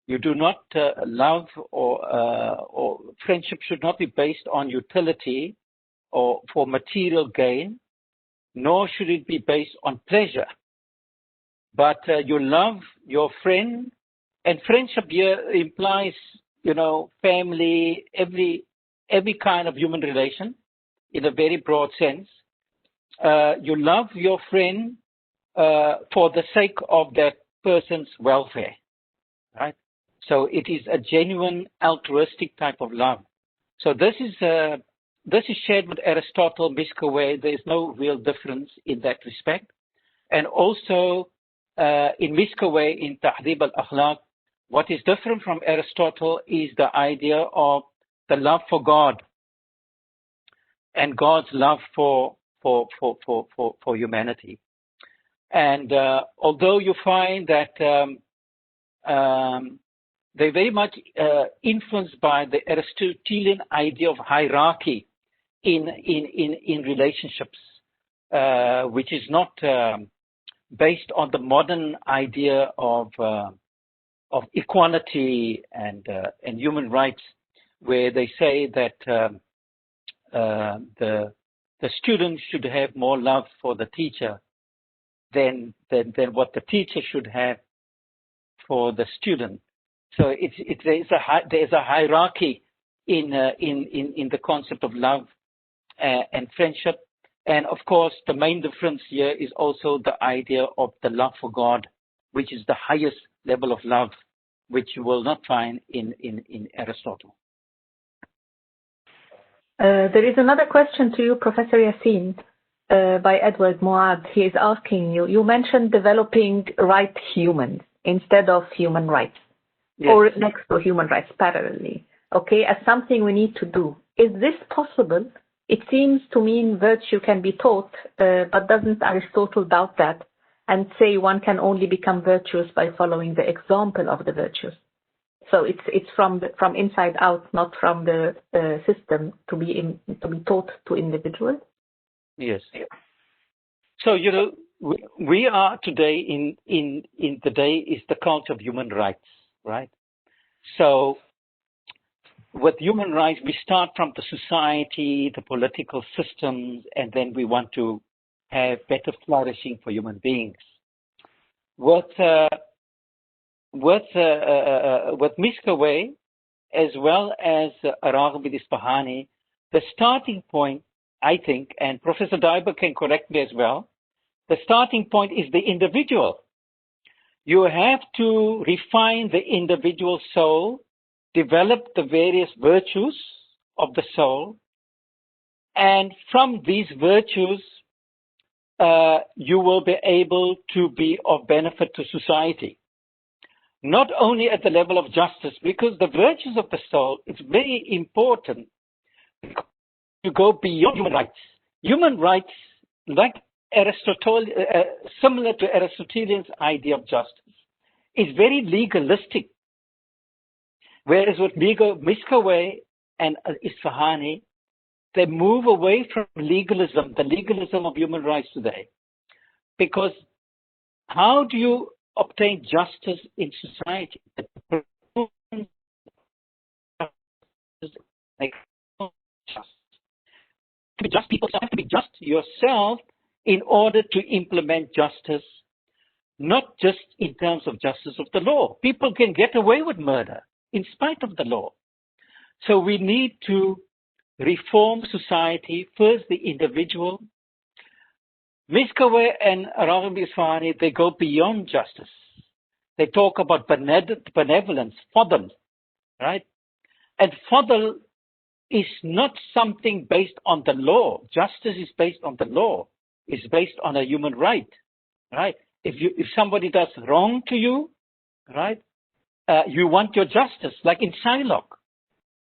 [SPEAKER 6] You do not love or friendship should not be based on utility or for material gain, nor should it be based on pleasure. But you love your friend, and friendship here implies, family, every kind of human relation in a very broad sense. You love your friend for the sake of that person's welfare, right? So it is a genuine altruistic type of love. So this is shared with Aristotle, Miskawayh. There is no real difference in that respect. And also in Miskawayh, in Tahdhib al-Akhlaq, what is different from Aristotle is the idea of the love for God and God's love for humanity. And although you find that they're very much influenced by the Aristotelian idea of hierarchy in relationships, which is not based on the modern idea of equality and human rights, where they say that the student should have more love for the teacher than what the teacher should have for the student. So there's a hierarchy in the concept of love and friendship. And of course, the main difference here is also the idea of the love for God, which is the highest level of love, which you will not find in Aristotle.
[SPEAKER 3] There is another question to you, Professor Yasien, by Edward Moad. He is asking you, you mentioned developing right humans instead of human rights, yes, or next to human rights parallelly, okay, as something we need to do. Is this possible? It seems to mean virtue can be taught, but doesn't Aristotle doubt that and say one can only become virtuous by following the example of the virtues? So it's from inside out, not from the system to be taught to individuals.
[SPEAKER 6] Yes. So we are today in the day is the culture of human rights, right? So with human rights, we start from the society, the political systems, and then we want to have better flourishing for human beings. With Miskawayh, as well as al-Isfahani, the starting point, I think, and Professor Daiber can correct me as well, the starting point is the individual. You have to refine the individual soul, develop the various virtues of the soul, and from these virtues, you will be able to be of benefit to society. Not only at the level of justice, because the virtues of the soul, it's very important to go beyond human rights. Human rights, like Aristotle, similar to Aristotelian's idea of justice, is very legalistic. Whereas with Miskawayh and al-Isfahani, they move away from legalism, the legalism of human rights today. Because how do you obtain justice in society? To be just, people have to be just yourself in order to implement justice, not just in terms of justice of the law. People can get away with murder in spite of the law. So we need to reform society, first the individual. Miskawayh and al-Isfahani, they go beyond justice. They talk about benevolence, fadl, right? And fadl is not something based on the law. Justice is based on the law. It's based on a human right, right? If somebody does wrong to you, right, you want your justice, like in Shylock.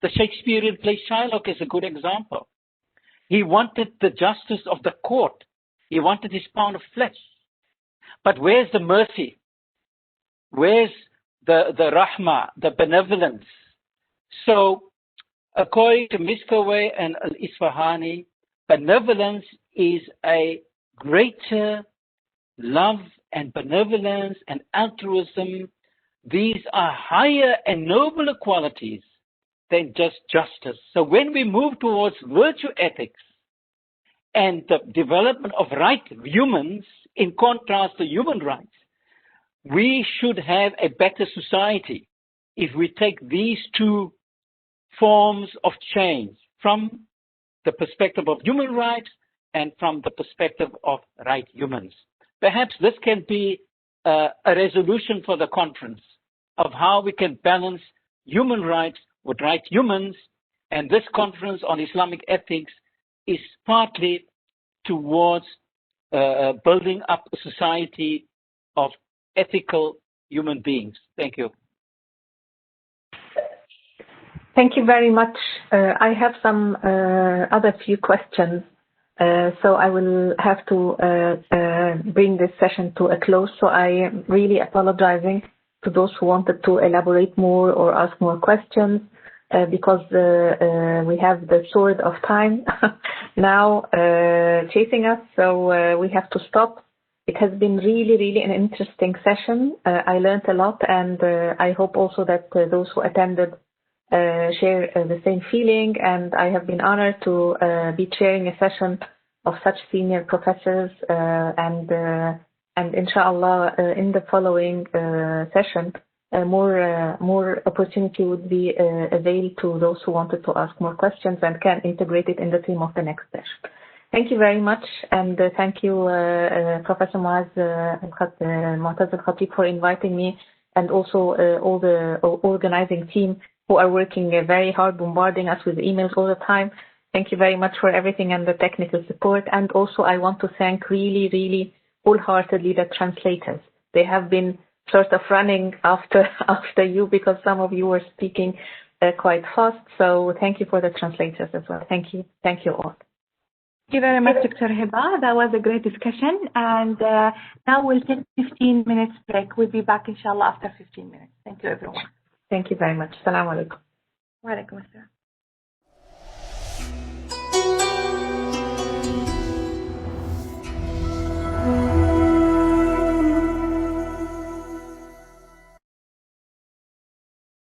[SPEAKER 6] The Shakespearean play Shylock is a good example. He wanted the justice of the court. He wanted his pound of flesh. But where's the mercy? Where's the rahmah, the benevolence? So, according to Miskawayh and al-Isfahani, benevolence is a greater love and benevolence and altruism. These are higher and nobler qualities than just justice. So when we move towards virtue ethics and the development of right humans in contrast to human rights, we should have a better society if we take these two forms of change from the perspective of human rights and from the perspective of right humans. Perhaps this can be a resolution for the conference of how we can balance human rights with right humans, and this conference on Islamic ethics is partly towards building up a society of ethical human beings. Thank you.
[SPEAKER 3] Thank you very much. I have some other few questions, so I will have to bring this session to a close. So I am really apologizing to those who wanted to elaborate more or ask more questions, because we have the sword of time now chasing us, so we have to stop. It has been really, really an interesting session. I learned a lot, and I hope also that those who attended share the same feeling, and I have been honored to be chairing a session of such senior professors, and inshallah in the following session more opportunity would be availed to those who wanted to ask more questions and can integrate it in the theme of the next session. Thank you very much, and thank you Professor Muaz Mu'taz al-Khatib for inviting me, and also all the organizing team who are working very hard, bombarding us with emails all the time. Thank you very much for everything and the technical support. And also I want to thank really, really wholeheartedly the translators. They have been sort of running after you, because some of you were speaking quite fast. So thank you for the translators as well. Thank you. Thank you all.
[SPEAKER 1] Thank you very much, Dr. Hibba. That was a great discussion. And now we'll take 15 minutes break. We'll be back, inshallah, after 15 minutes. Thank you, everyone.
[SPEAKER 3] Thank you very much. Assalamu alaikum.
[SPEAKER 1] Wa alaikum assalam.